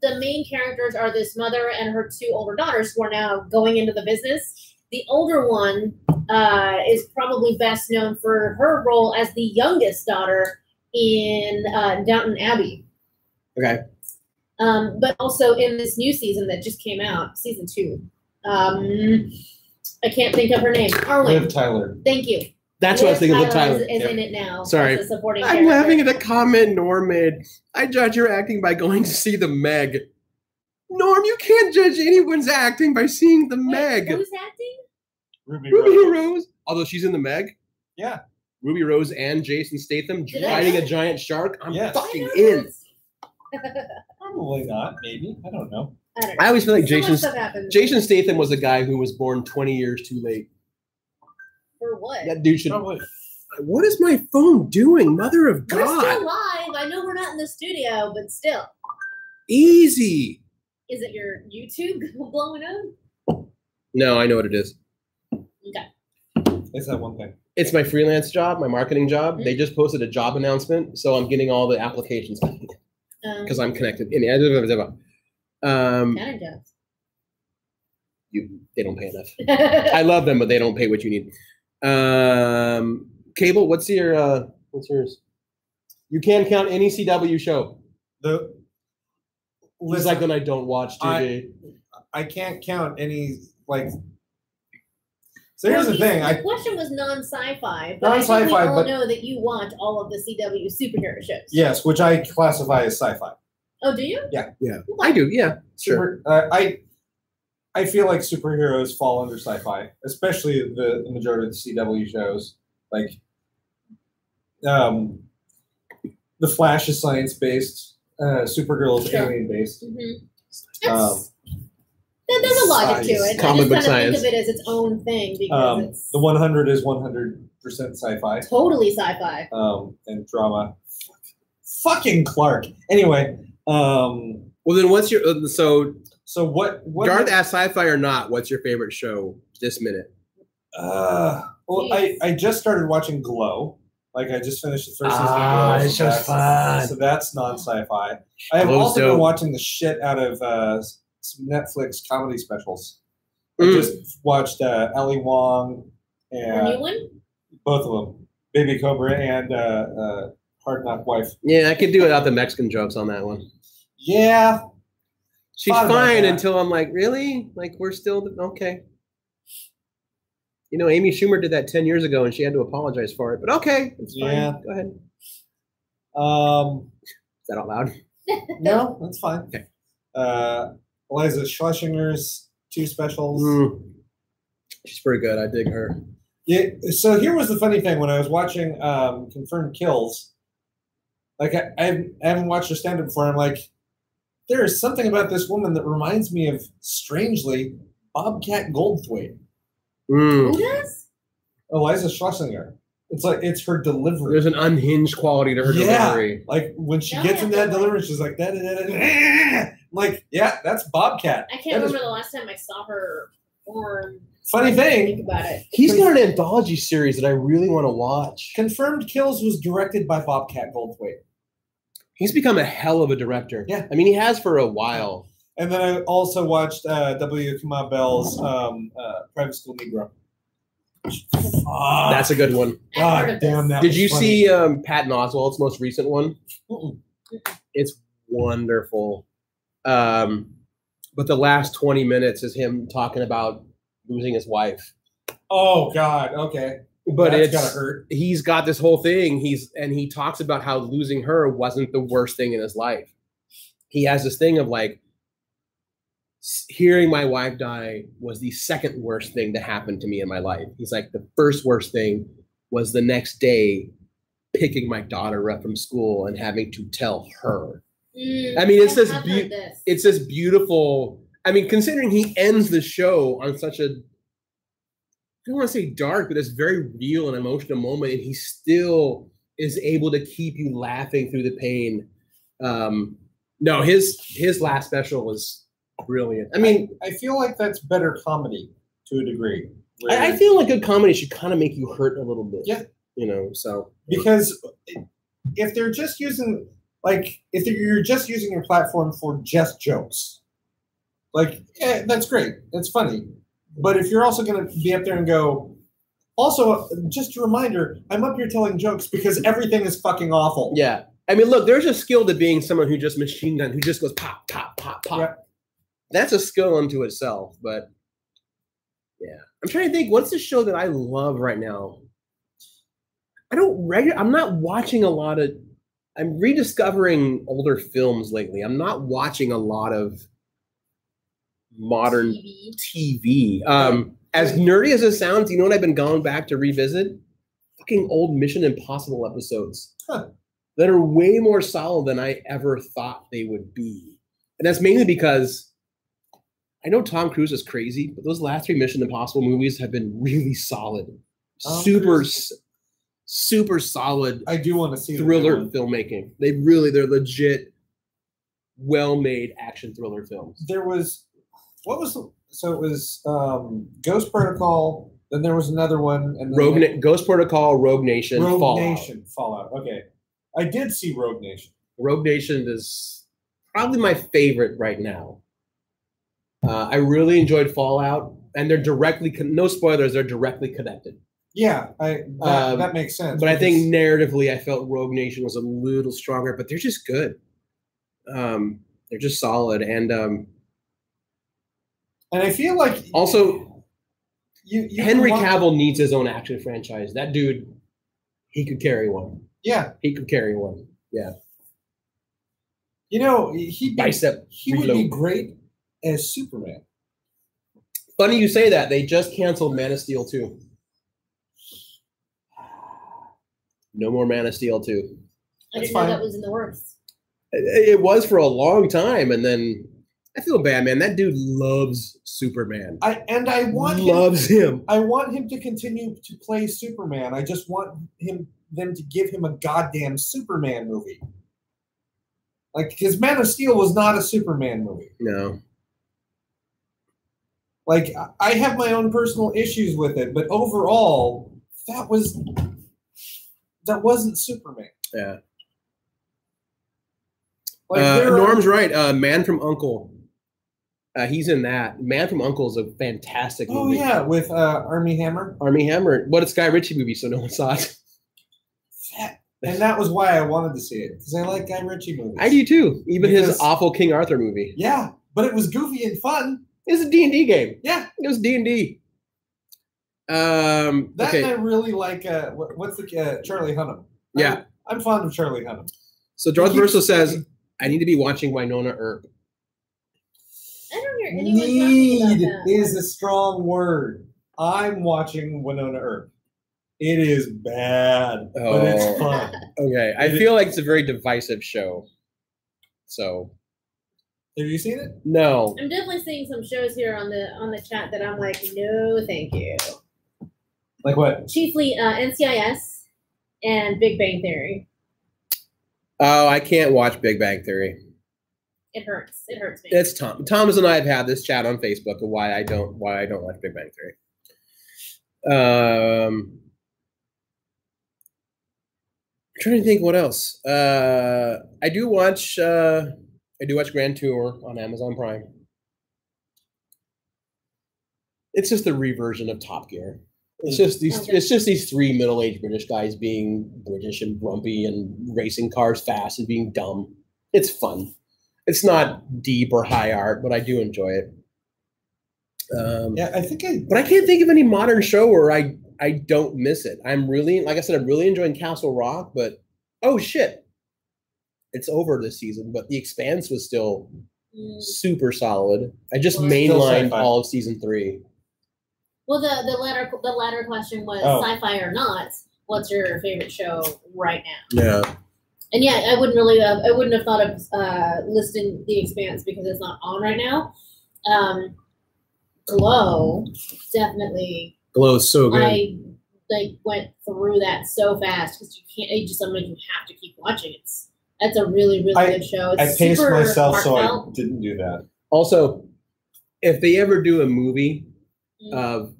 The main characters are this mother and her 2 older daughters who are now going into the business. The older one is probably best known for her role as the youngest daughter in Downton Abbey. Okay. But also in this new season that just came out, season 2. I can't think of her name. Arwen. Liv Tyler. Thank you. That's what I was thinking. Liv Tyler is in it now. Sorry. As a supporting I'm character. laughing at a comment Norm made. I judge your acting by going to see the Meg. Norm, you can't judge anyone's acting by seeing the Meg. Who's acting? Ruby Rose. Although she's in the Meg. Yeah. Ruby Rose and Jason Statham fighting a giant shark. I'm fucking in. Probably not. Maybe. I don't know. I always feel like Jason Statham was a guy who was born 20 years too late. For what? That dude should. Probably. What is my phone doing? Mother of God. We're still live. I know we're not in the studio, but still. Easy. Is it your YouTube blowing up? No, I know what it is. Okay. It's that one thing. It's my freelance job, my marketing job. Mm-hmm. They just posted a job announcement, so I'm getting all the applications because I'm connected. Kind of jobs. They don't pay enough. I love them, but they don't pay what you need. Cable, what's yours? You can't count any CW show. It's like when I don't watch TV. I can't count any So here's the thing. The question was non-sci-fi, but I think we all know that you watch all of the CW superhero shows. Yes, which I classify as sci-fi. Oh, do you? Yeah. Yeah. I do, yeah. Sure. I feel like superheroes fall under sci-fi, especially the majority of the CW shows. Like, The Flash is science-based. Supergirl is alien-based. Mm-hmm. There's a logic to it. Comic book Think science. of it as its own thing because it's the 100 is 100% sci-fi. Totally sci-fi. And drama. Fucking Clark. Anyway. Well, then what's your so what Garth asked sci-fi or not? What's your favorite show this minute? Well, I just started watching Glow Like I just finished the first season of Glow. It's just fun. So that's non-sci-fi. I have also been watching the shit out of some Netflix comedy specials. I just watched Ellie Wong and the new one? Both of them, Baby Cobra and Hard Knock Wife. Yeah, I could do without the Mexican jokes on that one. Yeah, she's fine until I'm like, really? Like we're still okay. You know, Amy Schumer did that 10 years ago, and she had to apologize for it. But okay, it's fine. Yeah. Go ahead. Is that out loud? No, that's fine. Okay. Eliza Schlesinger's 2 specials. She's pretty good. I dig her. Yeah. So here was the funny thing when I was watching Confirmed Kills. Like I haven't watched her stand up before. I'm like, there is something about this woman that reminds me of, strangely, Bobcat Goldthwait. Who does? Eliza Schlesinger. It's like it's her delivery. There's an unhinged quality to her delivery. Like when she gets in that delivery, she's like that. Like, yeah, that's Bobcat. I can't remember the last time I saw her perform. Funny thing. Think about it. He's got an anthology series that I really want to watch. Confirmed Kills was directed by Bobcat Goldthwait. He's become a hell of a director. Yeah. I mean, he has for a while. And then I also watched W. Kamau Bell's Private School Negro. That's a good one. God damn that. Did you see Patton Oswalt's most recent one? It's wonderful. But the last 20 minutes is him talking about losing his wife. Oh God. Okay. But that's gotta hurt. He's got this whole thing. He talks about how losing her wasn't the worst thing in his life. He has this thing of like, hearing my wife die was the second worst thing to happen to me in my life. He's like, the first worst thing was the next day picking my daughter up from school and having to tell her. I mean, it's this beautiful. I mean, considering he ends the show on such a, I don't want to say dark, but it's very real and emotional moment, and he still is able to keep you laughing through the pain. No, his last special was brilliant. I mean, I feel like that's better comedy to a degree. I feel like good comedy should kind of make you hurt a little bit. Yeah. You know, so. Because if they're just using, like, if you're just using your platform for just jokes, like, yeah, that's great. That's funny. But if you're also going to be up there and go, also, just a reminder, I'm up here telling jokes because everything is fucking awful. Yeah. I mean, look, there's a skill to being someone who just machine gun, who just goes pop, pop, pop, pop. Yeah. That's a skill unto itself, but yeah. I'm trying to think, what's the show that I love right now? I'm not watching a lot of, I'm rediscovering older films lately. I'm not watching a lot of modern TV. As nerdy as it sounds, you know what I've been going back to revisit? Fucking old Mission Impossible episodes that are way more solid than I ever thought they would be. And that's mainly because I know Tom Cruise is crazy, but those last 3 Mission Impossible movies have been really solid. Super solid. I do want to see thriller filmmaking. They're legit, well-made action thriller films. It was Ghost Protocol, then there was another one, and then Ghost Protocol, Rogue Nation, Fallout. Okay. I did see Rogue Nation. Rogue Nation is probably my favorite right now. I really enjoyed Fallout, and they're directly no spoilers. They're directly connected. Yeah, that makes sense. But I think narratively, I felt Rogue Nation was a little stronger. But they're just good. They're just solid, and I feel like also Henry Cavill needs his own action franchise. That dude, he could carry one. Yeah, he could carry one. Yeah. You know, he would be great as Superman. Funny you say that. They just canceled Man of Steel 2. No more Man of Steel 2. I didn't know that was in the works. It was for a long time, and then I feel bad, man. That dude loves Superman. I want him to continue to play Superman. I just want them to give him a goddamn Superman movie. Like, because Man of Steel was not a Superman movie. No. Like, I have my own personal issues with it, but overall, that wasn't Superman. Yeah. Like Norm's right. Man from U.N.C.L.E. He's in that. Man from U.N.C.L.E. is a fantastic movie. Oh yeah, with Armie Hammer. Armie Hammer. But it's a Guy Ritchie movie, so no one saw it. And that was why I wanted to see it, because I like Guy Ritchie movies. I do too. Even his awful King Arthur movie. Yeah, but it was goofy and fun. It was a D&D game. Yeah, it was D&D. Okay. I really like. What's the Charlie Hunnam? Yeah, I'm fond of Charlie Hunnam. So Darth Verso says, "I need to be watching Winona Earp." I don't hear anyone talking about that. Need is a strong word. I'm watching Winona Earp. It is bad, but it's fun. Okay, I feel like it's a very divisive show. So, have you seen it? No. I'm definitely seeing some shows here on the chat that I'm like, no, thank you. Like what? Chiefly NCIS and Big Bang Theory. Oh, I can't watch Big Bang Theory. It hurts. It hurts me. It's Tom. Thomas and I have had this chat on Facebook of why I don't watch Big Bang Theory. I'm trying to think what else. I do watch Grand Tour on Amazon Prime. It's just a reversion of Top Gear. It's just these three middle-aged British guys being British and grumpy and racing cars fast and being dumb. It's fun. It's not deep or high art, but I do enjoy it. Yeah, but I can't think of any modern show where I don't miss it. I'm really, like I said, I'm really enjoying Castle Rock, but oh shit, it's over this season. But The Expanse was still super solid. I just mainlined all of season 3. Well, the latter question was sci-fi or not. What's your favorite show right now? Yeah. And yeah, I wouldn't have thought of listing The Expanse because it's not on right now. Glow, definitely. Glow is so good. I went through that so fast because you can't. It's just something you have to keep watching. That's a really good show. It's I paced myself so I didn't do that. Also, if they ever do a movie of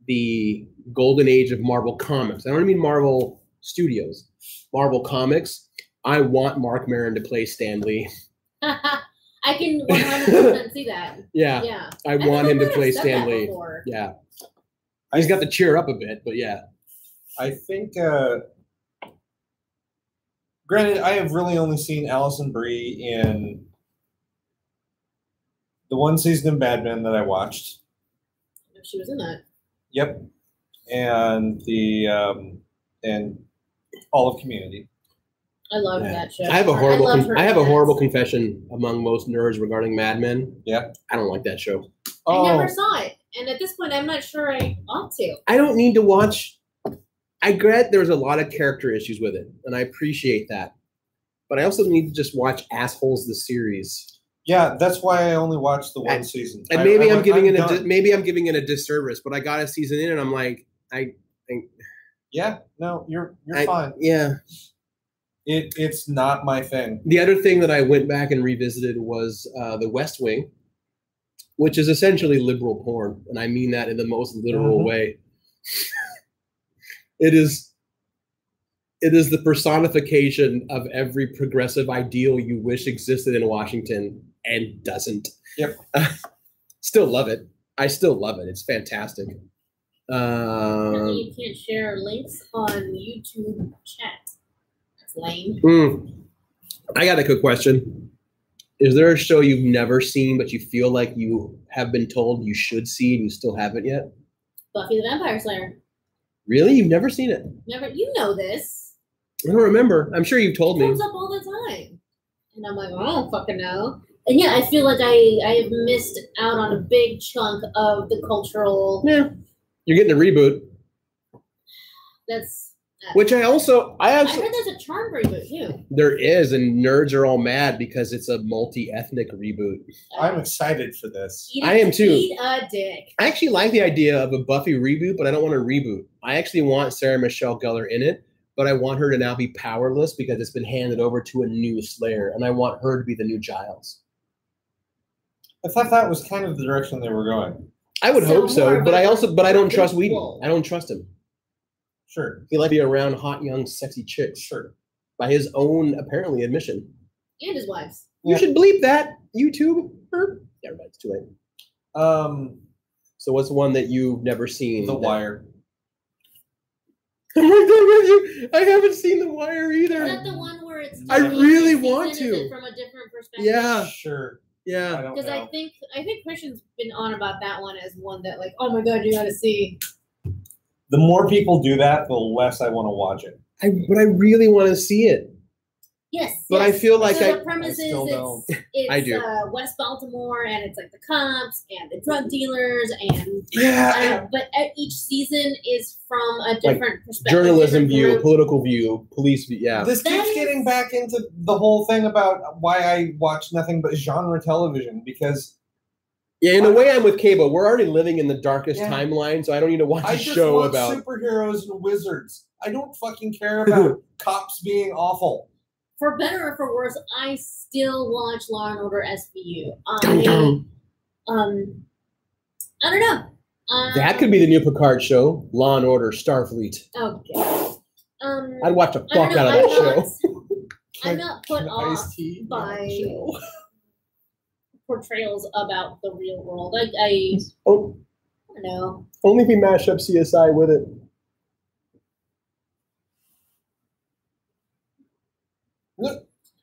the golden age of Marvel Comics, I don't mean Marvel Studios, Marvel Comics, I want Marc Maron to play Stan Lee. I can 100% see that. Yeah. I want him to play Stan Lee. Yeah. He's got to cheer up a bit, but yeah. I think, granted, I have really only seen Alison Brie in the one season of Mad Men that I watched. She was in that. Yep. And and all of Community. I love that show. I have a horrible confession among most nerds regarding Mad Men. Yeah. I don't like that show. I never saw it. And at this point, I'm not sure I ought to. I don't need to watch. I get there's a lot of character issues with it, and I appreciate that. But I also need to just watch Assholes the series. Yeah, that's why I only watched the one season. And maybe I'm giving it a disservice, but I got a season in, and I'm like, yeah, no, you're fine. Yeah. It's not my thing. The other thing that I went back and revisited was The West Wing, which is essentially liberal porn, and I mean that in the most literal way. It is the personification of every progressive ideal you wish existed in Washington and doesn't. Yep. Still love it. I still love it. It's fantastic. You can't share links on YouTube chat. That's lame. I got a quick question. Is there a show you've never seen but you feel like you have been told you should see and you still haven't yet? Buffy the Vampire Slayer. Really? You've never seen it? Never. You know this. I don't remember. I'm sure you've told me. It comes up all the time. And I'm like, I don't fucking know. And yeah, I feel like I have missed out on a big chunk of the cultural. Yeah. You're getting a reboot. That's. Which I heard there's a Charmed reboot too. There is, and nerds are all mad because it's a multi-ethnic reboot. I'm excited for this. I am too. Eat a dick. I actually like the idea of a Buffy reboot, but I don't want a reboot. I actually want Sarah Michelle Gellar in it, but I want her to now be powerless because it's been handed over to a new Slayer, and I want her to be the new Giles. I thought that was kind of the direction they were going. I would hope so, but I don't trust Whedon. I don't trust him. Sure. He liked to be around hot, young, sexy chicks. Sure. By his own, apparently, admission. And his wives. You should bleep that, YouTube. Never mind, it's too late. So what's the one that you've never seen? The Wire. I'm right there with you. I haven't seen The Wire either. Is that the one where it's? I really want to. Is it from a different perspective? Yeah. Sure. Yeah. Because I think Christian's been on about that one as one that like, oh my god, you gotta see. The more people do that, the less I want to watch it. But I really want to see it. Yes. But yes. I feel like the premise is it's I do. West Baltimore, and it's like the cops and the drug dealers, and but each season is from a different perspective. Journalism view, political view, police view. Yeah. This keeps getting back into the whole thing about why I watch nothing but genre television, because in a way I'm with Cable. We're already living in the darkest timeline, so I don't need to watch a show about superheroes and wizards. I don't fucking care about cops being awful. For better or for worse, I still watch Law and Order SVU. I don't know. That could be the new Picard show, Law and Order Starfleet. Okay. I'd watch the fuck out of that show. I'm not put off by portrayals about the real world. I don't know. Only if we mash up CSI with it.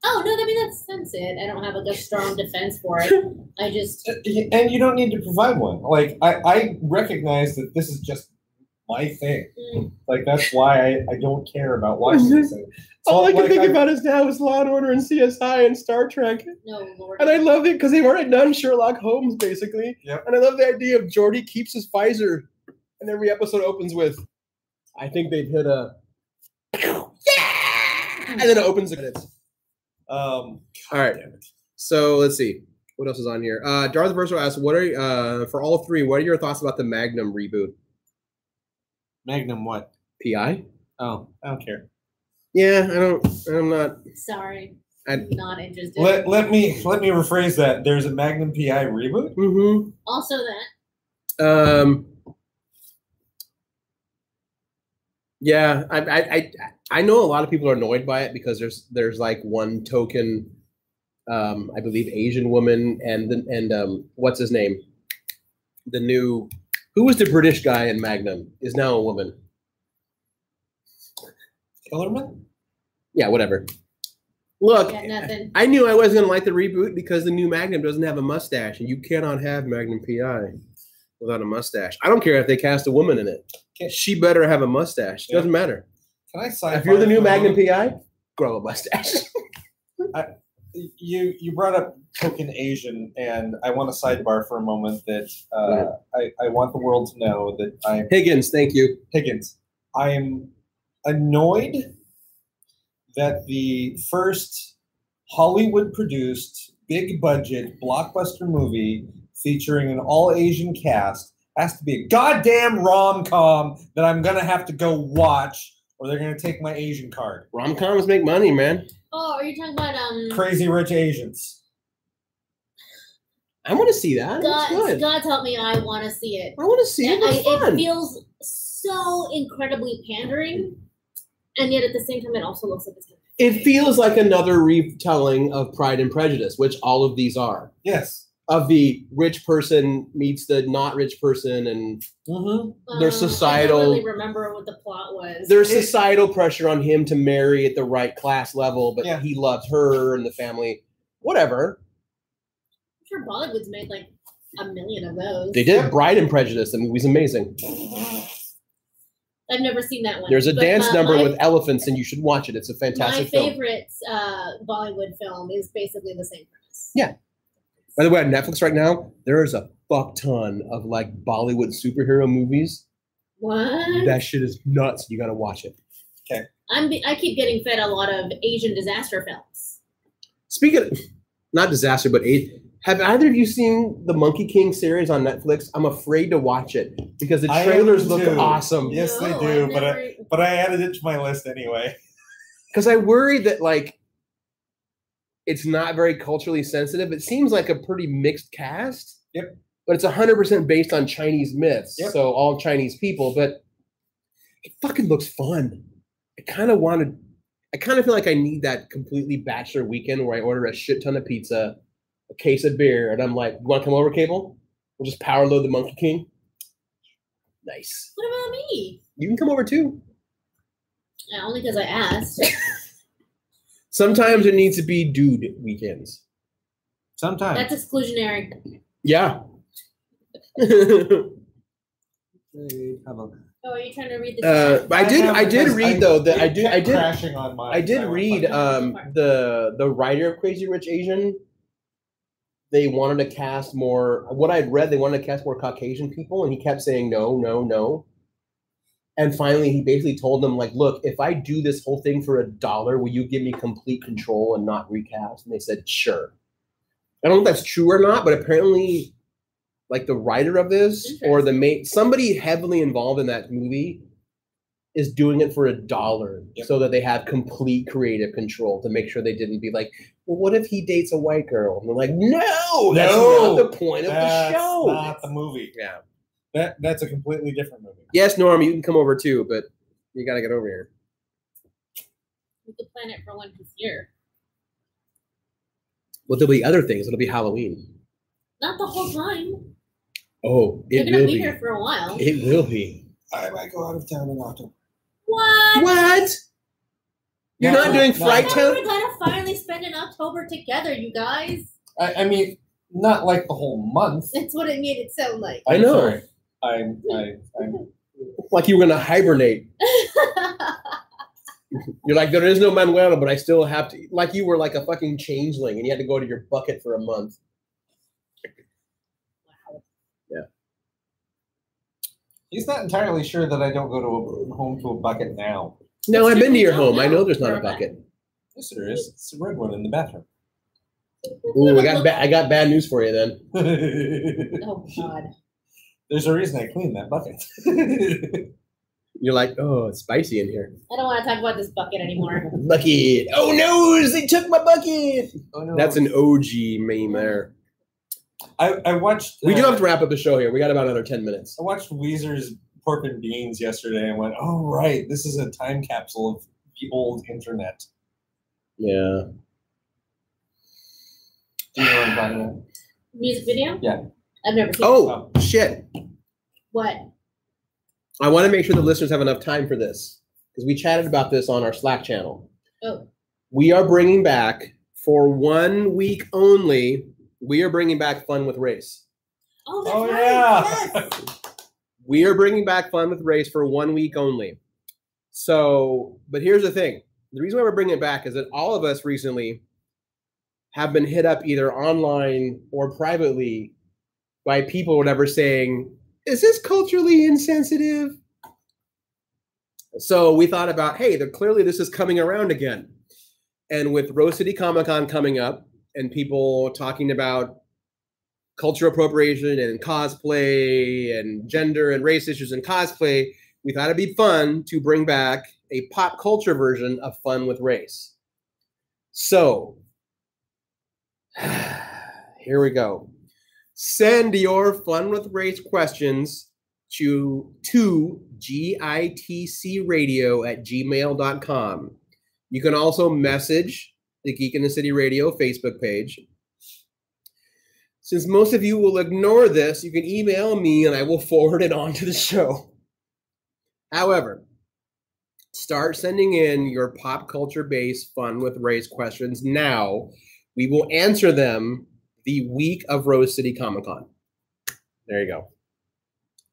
Oh no! I mean that's it. I don't have a strong defense for it. I just and you don't need to provide one. Like I recognize that this is just my thing. Like that's why I don't care about watching this thing. So, all I can think about is now is Law and Order and CSI and Star Trek. No, Lord. And I love it because they've already done Sherlock Holmes basically. Yep. And I love the idea of Geordi keeps his visor, and every episode opens with, "I think they've hit a." And then it opens the credits. All right. So let's see. What else is on here? Darth Verso asks, "What are for all three? What are your thoughts about the Magnum reboot?" Magnum what? PI? Oh, I don't care. Yeah, I'm not. Sorry, I'm not interested. Let me rephrase that. There's a Magnum PI reboot. Mm-hmm. Also that. Yeah, I know a lot of people are annoyed by it because there's like one token, I believe Asian woman and what's his name, who was the British guy in Magnum is now a woman. Kellerman? Yeah, whatever. Look, nothing. I knew I wasn't gonna like the reboot because the new Magnum doesn't have a mustache, and you cannot have Magnum PI without a mustache. I don't care if they cast a woman in it. She better have a mustache. It doesn't matter. Can I sidebar? If you're the new Magnum PI, grow a mustache. You brought up token Asian, and I want to sidebar for a moment that I want the world to know that I'm Higgins. Thank you, Higgins. I am annoyed that the first Hollywood-produced, big-budget, blockbuster movie featuring an all-Asian cast has to be a goddamn rom-com that I'm going to have to go watch, or they're going to take my Asian card. Rom-coms make money, man. Oh, are you talking about Crazy Rich Asians? I want to see that. God help me, I want to see it. I want to see it. It feels so incredibly pandering, and yet at the same time, it also looks like it's going to. It feels like another retelling of Pride and Prejudice, which all of these are. Yes. Of the rich person meets the not rich person, and there's societal. I don't really remember what the plot was. There's societal pressure on him to marry at the right class level, but he loved her and the family. Whatever. I'm sure Bollywood's made like 1 million of those. They did. Bride and Prejudice. The movie's amazing. I've never seen that one. There's a dance number with elephants, and you should watch it. It's a fantastic film. My favorite Bollywood film is basically the same premise. Yeah. By the way, on Netflix right now, there is a fuck ton of like Bollywood superhero movies. What? That shit is nuts. You got to watch it. Okay. I keep getting fed a lot of Asian disaster films. Speaking of, not disaster, but have either of you seen the Monkey King series on Netflix? I'm afraid to watch it because the trailers look awesome. Yes, they do, but I added it to my list anyway. Because I worry that like it's not very culturally sensitive. It seems like a pretty mixed cast. Yep. But it's 100% based on Chinese myths. Yep. So all Chinese people. But it fucking looks fun. I kind of feel like I need that completely bachelor weekend where I order a shit ton of pizza, a case of beer, and I'm like, you want to come over, Cable? We'll just power load the Monkey King. Nice. What about me? You can come over too. Yeah, only because I asked. Sometimes it needs to be dude weekends. Sometimes. That's exclusionary. Yeah. Oh, are you trying to read the chat? I did read though that I did crashing on mine. I did read the writer of Crazy Rich Asian. They wanted to cast more. What I'd read, they wanted to cast more Caucasian people, and he kept saying no, no, no. And finally, he basically told them, like, look, if I do this whole thing for $1, will you give me complete control and not recast? And they said, sure. I don't know if that's true or not, but apparently, like the writer of this or somebody heavily involved in that movie is doing it for $1 so that they have complete creative control to make sure they didn't be like, well, what if he dates a white girl? And they're like, no, that's not the point of the show. That's not the movie. Yeah. That's a completely different movie. Yes, Norm, you can come over too, but you got to get over here. We could plan it for one this year. Well, there'll be other things. It'll be Halloween. Not the whole time. Oh, You're going to be here for a while. It will be. I might go out of town in October. What? You're not doing Fright Town? We're going to finally spend an October together, you guys. I mean, not like the whole month. That's what it made it sound like. I know. Sorry. I'm like you were going to hibernate. You're like, there is no Manuela, but I still have to. Like you were like a fucking changeling and you had to go to your bucket for a month. Wow. Yeah. He's not entirely sure that I don't go home to a bucket now. No, I've been to your home. I know there's not a bucket. Yes, there is. It's a red one in the bathroom. Ooh, I got bad news for you then. Oh, God. There's a reason I cleaned that bucket. You're like, oh, it's spicy in here. I don't want to talk about this bucket anymore. Bucket. Oh, no, they took my bucket. Oh, no. That's an OG meme there. I watched... we do have to wrap up the show here. We got about another 10 minutes. I watched Weezer's Pork and Beans yesterday and went, oh, right, this is a time capsule of the old internet. Yeah. Do you know what I'm talking about? Music video? Yeah. I've never seen it. Oh, shit. What? I want to make sure the listeners have enough time for this because we chatted about this on our Slack channel. Oh. We are bringing back, for 1 week only, we are bringing back Fun with Race. Oh, that's Oh, right. yeah. Yes. We are bringing back Fun with Race for 1 week only. So, but here's the thing. The reason why we're bringing it back is that all of us recently have been hit up either online or privately by people or whatever saying, is this culturally insensitive? So we thought about, hey, clearly this is coming around again. And with Rose City Comic Con coming up and people talking about cultural appropriation and cosplay and gender and race issues and cosplay, we thought it'd be fun to bring back a pop culture version of Fun with Race. So here we go. Send your Fun with Race questions to gitcradio@gmail.com. You can also message the Geek in the City Radio Facebook page. Since most of you will ignore this, you can email me and I will forward it on to the show. However, start sending in your pop culture-based Fun with Race questions now. We will answer them the week of Rose City Comic Con. There you go.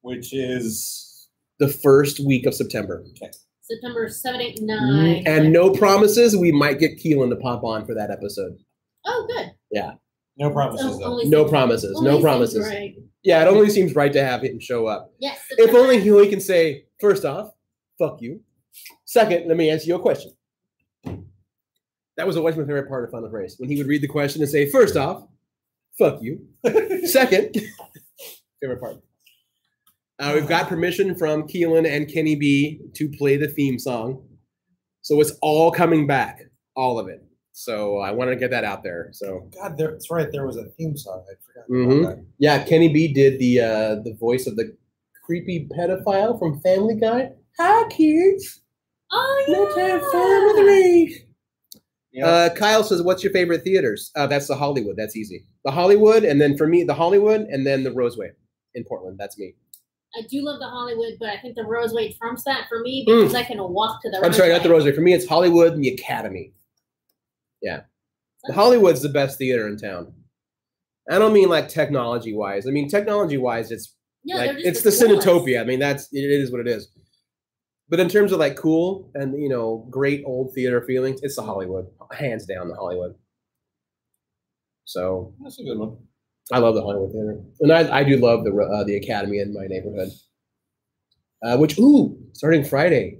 Which is the first week of September. Okay. September 7, 8, 9. And no promises. We might get Keelan to pop on for that episode. Oh, good. Yeah. No promises, though. No promises. No promises. Right. Yeah, it only seems right to have him show up. Yes. If only he can say, first off, fuck you. Second, let me answer your question. That was always my favorite part of Fun with Race. When he would read the question and say, first off, fuck you. Second, favorite part. We've got permission from Keelan and Kenny B to play the theme song. So it's all coming back, all of it. So I wanted to get that out there. So God, that's right. There was a theme song. I forgot about that. Yeah, Kenny B did the voice of the creepy pedophile from Family Guy. Hi, kids. Oh, yeah. Let's have fun with me. Yep. Kyle says, what's your favorite theaters? That's the Hollywood. That's easy. The Hollywood, and then for me, the Hollywood, and then the Roseway in Portland. That's me. I do love the Hollywood, but I think the Roseway trumps that for me because I can walk to the I'm sorry, not the Roseway. For me, it's Hollywood and the Academy. Yeah. The Hollywood's the best theater in town. I don't mean like technology-wise. I mean, technology-wise, it's like it's the Cinetopia. I mean, it is what it is. But in terms of like cool and, you know, great old theater feelings, it's the Hollywood. Hands down, the Hollywood. So that's a good one. I love the Hollywood Theater. And I do love the Academy in my neighborhood. Starting Friday,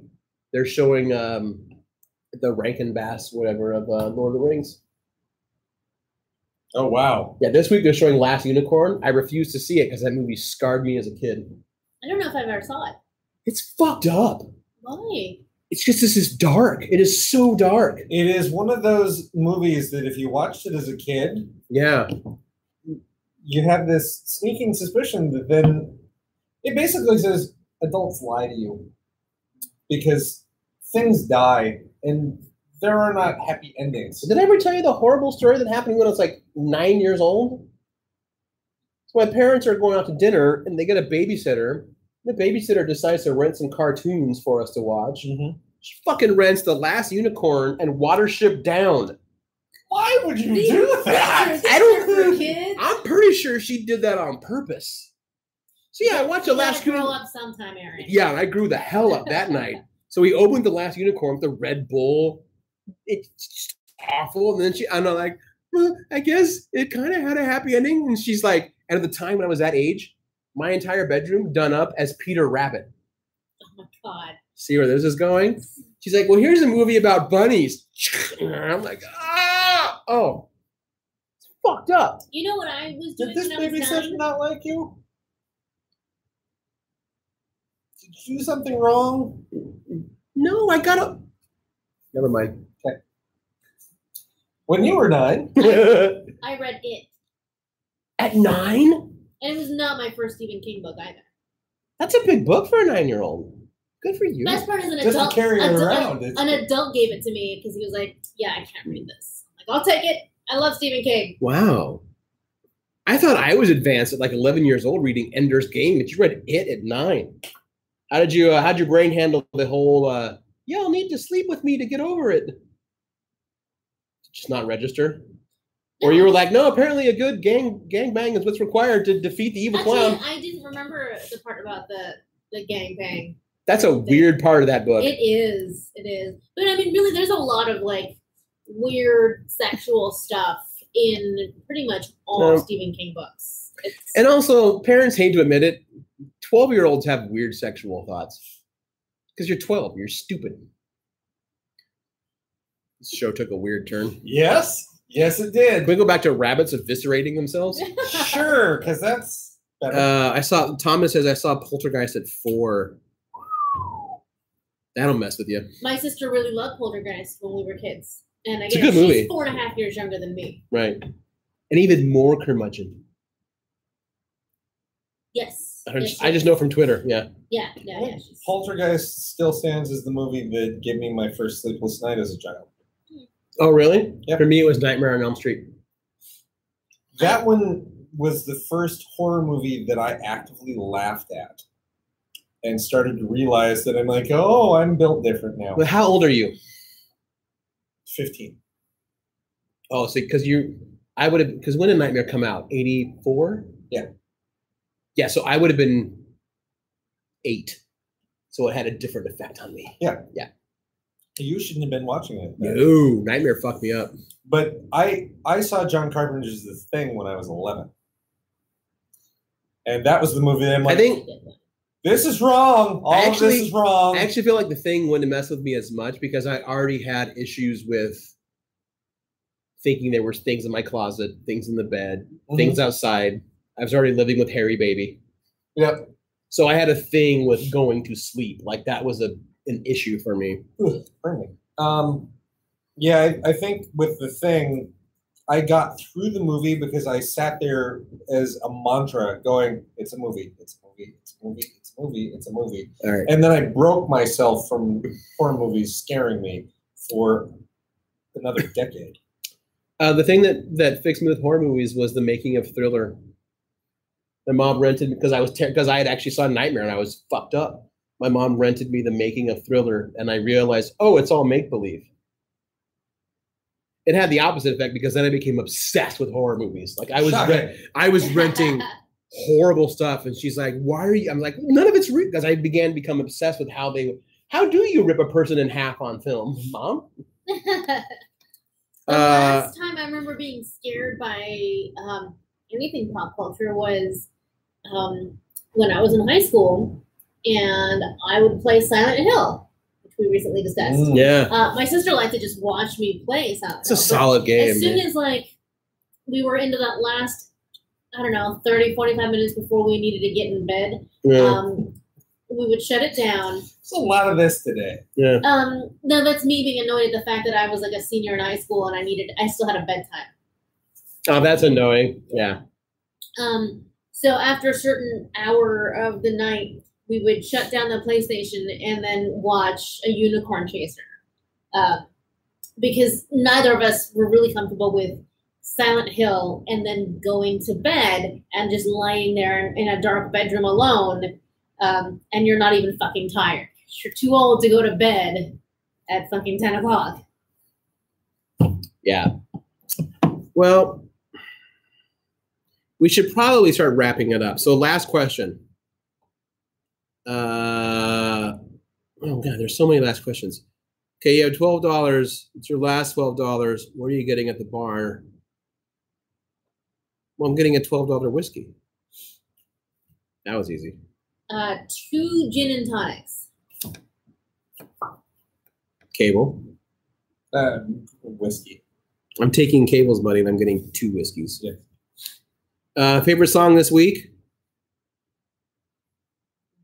they're showing the Rankin Bass, whatever, of Lord of the Rings. Oh, wow. Yeah, this week they're showing Last Unicorn. I refuse to see it because that movie scarred me as a kid. I don't know if I've ever saw it. It's fucked up. Why? It's just this is dark. It is so dark. It is one of those movies that if you watched it as a kid, you have this sneaking suspicion that then it basically says adults lie to you because things die and there are not happy endings. Did I ever tell you the horrible story that happened when I was like 9 years old? So my parents are going out to dinner and they get a babysitter. The babysitter decides to rent some cartoons for us to watch. Mm-hmm. She fucking rents The Last Unicorn and Watership Down. Why would you do that? I don't think. I'm pretty sure she did that on purpose. So yeah, I watched The Last Unicorn. Grow up sometime, Aaron. Yeah, and I grew the hell up that night. So we opened The Last Unicorn with the Red Bull. It's just awful. And then I'm like, well, I guess it kind of had a happy ending. And she's like, and at the time when I was that age, my entire bedroom done up as Peter Rabbit. Oh my God. See where this is going? She's like, well, here's a movie about bunnies. And I'm like, oh, it's fucked up. You know what I was doing? Did this babysitter not like you? Did you do something wrong? No, I gotta. Never mind. Okay. When you were 9, I read it. At 9? And it was not my first Stephen King book either. That's a big book for a 9-year-old. Good for you. Best part is an Just adult. To carry it around. An adult gave it to me because he was like, "Yeah, I can't read this." I'm like, I'll take it. I love Stephen King. Wow. I thought I was advanced at like 11 years old reading Ender's Game, but you read it at 9. How'd your brain handle the whole? You'll need to sleep with me to get over it. Just not register. Or you were like, no, apparently a good gangbang is what's required to defeat the evil clown. I didn't remember the part about the gangbang. That's a weird part of that book. It is. But I mean, really, there's a lot of like weird sexual stuff in pretty much all Stephen King books. And also, parents hate to admit it, 12-year-olds have weird sexual thoughts. Because you're 12, you're stupid. This show took a weird turn. Yes, it did. Can we go back to rabbits eviscerating themselves? Sure, because that's better. Thomas says, I saw Poltergeist at 4. That'll mess with you. My sister really loved Poltergeist when we were kids. And again, it's a good movie. She's 4.5 years younger than me. Right. And even more curmudgeon. Yes. I just know from Twitter. Yeah. Yeah. Poltergeist still stands as the movie that gave me my first sleepless night as a child. Oh, really? Yep. For me, it was Nightmare on Elm Street. That one was the first horror movie that I actively laughed at and started to realize that I'm like, oh, I'm built different now. But how old are you? 15. Oh, see, because when did Nightmare come out? 84? Yeah. Yeah, so I would have been 8. So it had a different effect on me. Yeah. Yeah. You shouldn't have been watching it. No, Nightmare fucked me up. But I saw John Carpenter's The Thing when I was 11. And that was the movie that I'm like, I think this is wrong. This is wrong. I actually feel like The Thing wouldn't mess with me as much because I already had issues with thinking there were things in my closet, things in the bed, things outside. I was already living with Harry Baby. Yep. So I had a thing with going to sleep. Like that was an issue for me. Yeah, I think with The Thing, I got through the movie because I sat there as a mantra going, it's a movie, it's a movie, it's a movie, it's a movie, it's a movie. All right. And then I broke myself from horror movies scaring me for another decade. The thing that fixed me with horror movies was the making of Thriller. My mom rented, because I had actually saw Nightmare and I was fucked up. My mom rented me the making of Thriller, and I realized, oh, it's all make-believe. It had the opposite effect because then I became obsessed with horror movies. Like I was renting horrible stuff, and she's like, "Why are you?" I'm like, "None of it's real," because I began to become obsessed with how do you rip a person in half on film, Mom? The last time I remember being scared by anything pop culture was when I was in high school, and I would play Silent Hill. We recently discussed. Yeah. My sister liked to just watch me play Silent Hill. It's a solid game. As soon as we were into that last, 30, 45 minutes before we needed to get in bed, we would shut it down. There's a lot of this today. Yeah. No, that's me being annoyed at the fact that I was like a senior in high school and I still had a bedtime. Oh, that's annoying. Yeah. So after a certain hour of the night, we would shut down the PlayStation and then watch a Unicorn Chaser. Because neither of us were really comfortable with Silent Hill and then going to bed and just lying there in a dark bedroom alone, and you're not even fucking tired. You're too old to go to bed at fucking 10 o'clock. Yeah. Well, we should probably start wrapping it up. So last question. Oh god, there's so many last questions. Okay, you have $12. It's your last $12. What are you getting at the bar? Well, I'm getting a $12 whiskey. That was easy. 2 gin and tonics. Cable. Whiskey. I'm taking Cable's money and I'm getting 2 whiskeys. Yeah. Favorite song this week?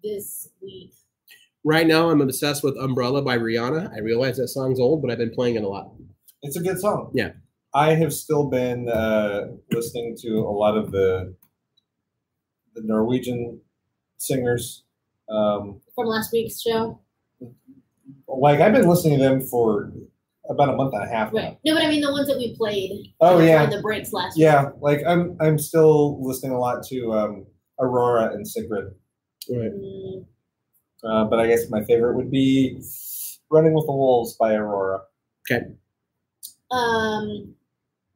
This week. Right now, I'm obsessed with Umbrella by Rihanna. I realize that song's old, but I've been playing it a lot. It's a good song. Yeah. I have still been listening to a lot of the Norwegian singers. From last week's show? I've been listening to them for about a month and a half now. Right. No, but I mean the ones that we played. Oh, yeah. The breaks last week. Yeah, I'm still listening a lot to Aurora and Sigrid. Right. But I guess my favorite would be Running with the Wolves by Aurora. Okay.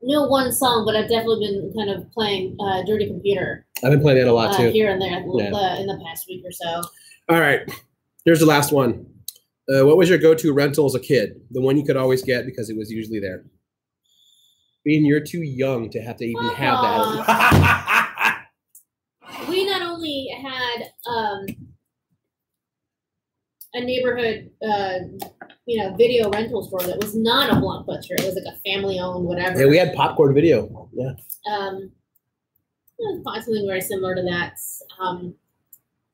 No one song, but I've definitely been kind of playing Dirty Computer. I've been playing that a lot too. Here and there in the past week or so. All right. Here's the last one. What was your go-to rental as a kid? The one you could always get because it was usually there. Being you're too young to have to even have that. We not only had a neighborhood, video rental store that was not a Blockbuster. It was like a family-owned whatever. Yeah, we had Popcorn Video. Yeah. It was something very similar to that.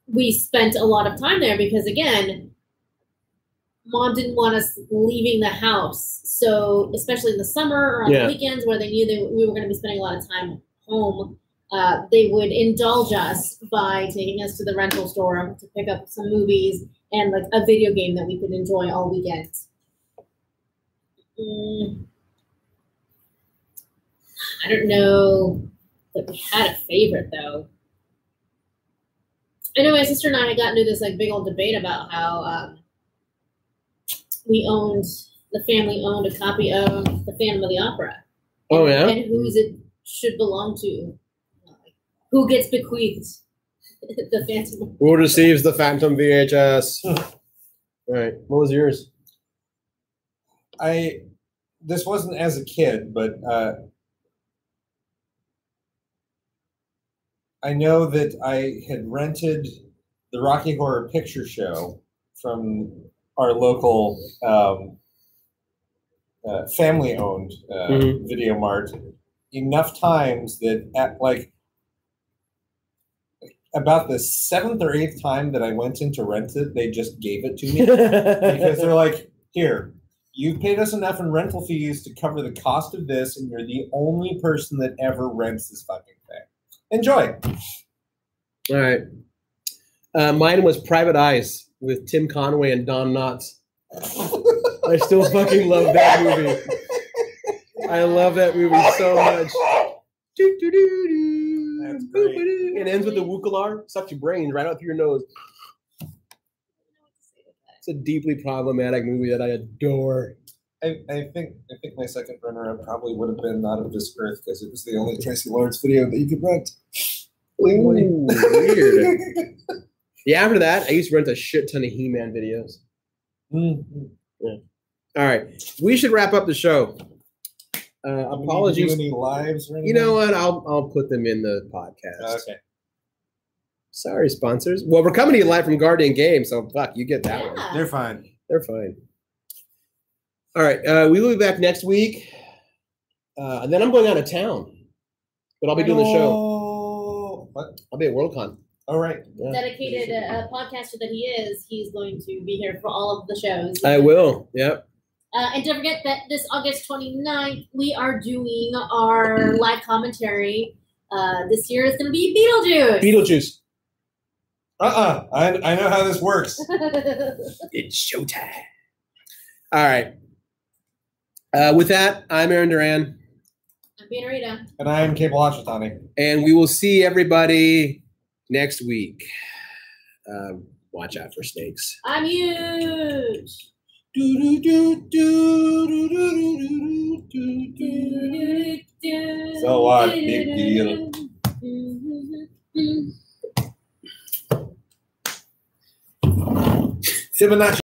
We spent a lot of time there because, again, Mom didn't want us leaving the house. So, especially in the summer or on the weekends where they knew we were going to be spending a lot of time home, they would indulge us by taking us to the rental store to pick up some movies and like a video game that we could enjoy all weekend. I don't know that we had a favorite though. I know my sister and I had gotten into this big old debate about how the family owned a copy of The Phantom of the Opera. Oh yeah. And whose it should belong to. Who gets bequeathed the Phantom? Who receives the Phantom VHS? Right. What was yours? This wasn't as a kid, but I know that I had rented the Rocky Horror Picture Show from our local family-owned Video Mart enough times that at about the 7th or 8th time that I went in to rent it, they just gave it to me because they're like, here, You've paid us enough in rental fees to cover the cost of this, and you're the only person that ever rents this fucking thing. Enjoy. All right. Mine was Private Eyes with Tim Conway and Don Knotts. I still fucking love that movie. I love that movie so much. That's great. It ends with the Wukalar. Sucks your brains right out through your nose. It's a deeply problematic movie that I adore. I think my second runner-up probably would have been Not of This Earth because it was the only Tracy Lawrence video that you could rent. Ooh, weird. Yeah, after that, I used to rent a shit ton of He-Man videos. Mm-hmm. Yeah. All right, we should wrap up the show. Apologies. Do any lives or anything? You know what? I'll put them in the podcast. Okay. Sorry, sponsors. Well, we're coming to you live from Guardian Games, so fuck, you get that one. They're fine. They're fine. All right, we will be back next week, and then I'm going out of town, but I'll be doing the show. What? I'll be at Worldcon. All right. Yeah. Dedicated podcaster that he is, he's going to be here for all of the shows. I will. Yep. And don't forget that this August 29th, we are doing our live commentary. This year is going to be Beetlejuice. Beetlejuice. I know how this works. It's showtime. All right. With that, I'm Aaron Duran. I'm Bina Rita. And I'm Cable Hashitani. And we will see everybody next week. Watch out for snakes. I'm huge. So what? Big deal. Fibonacci.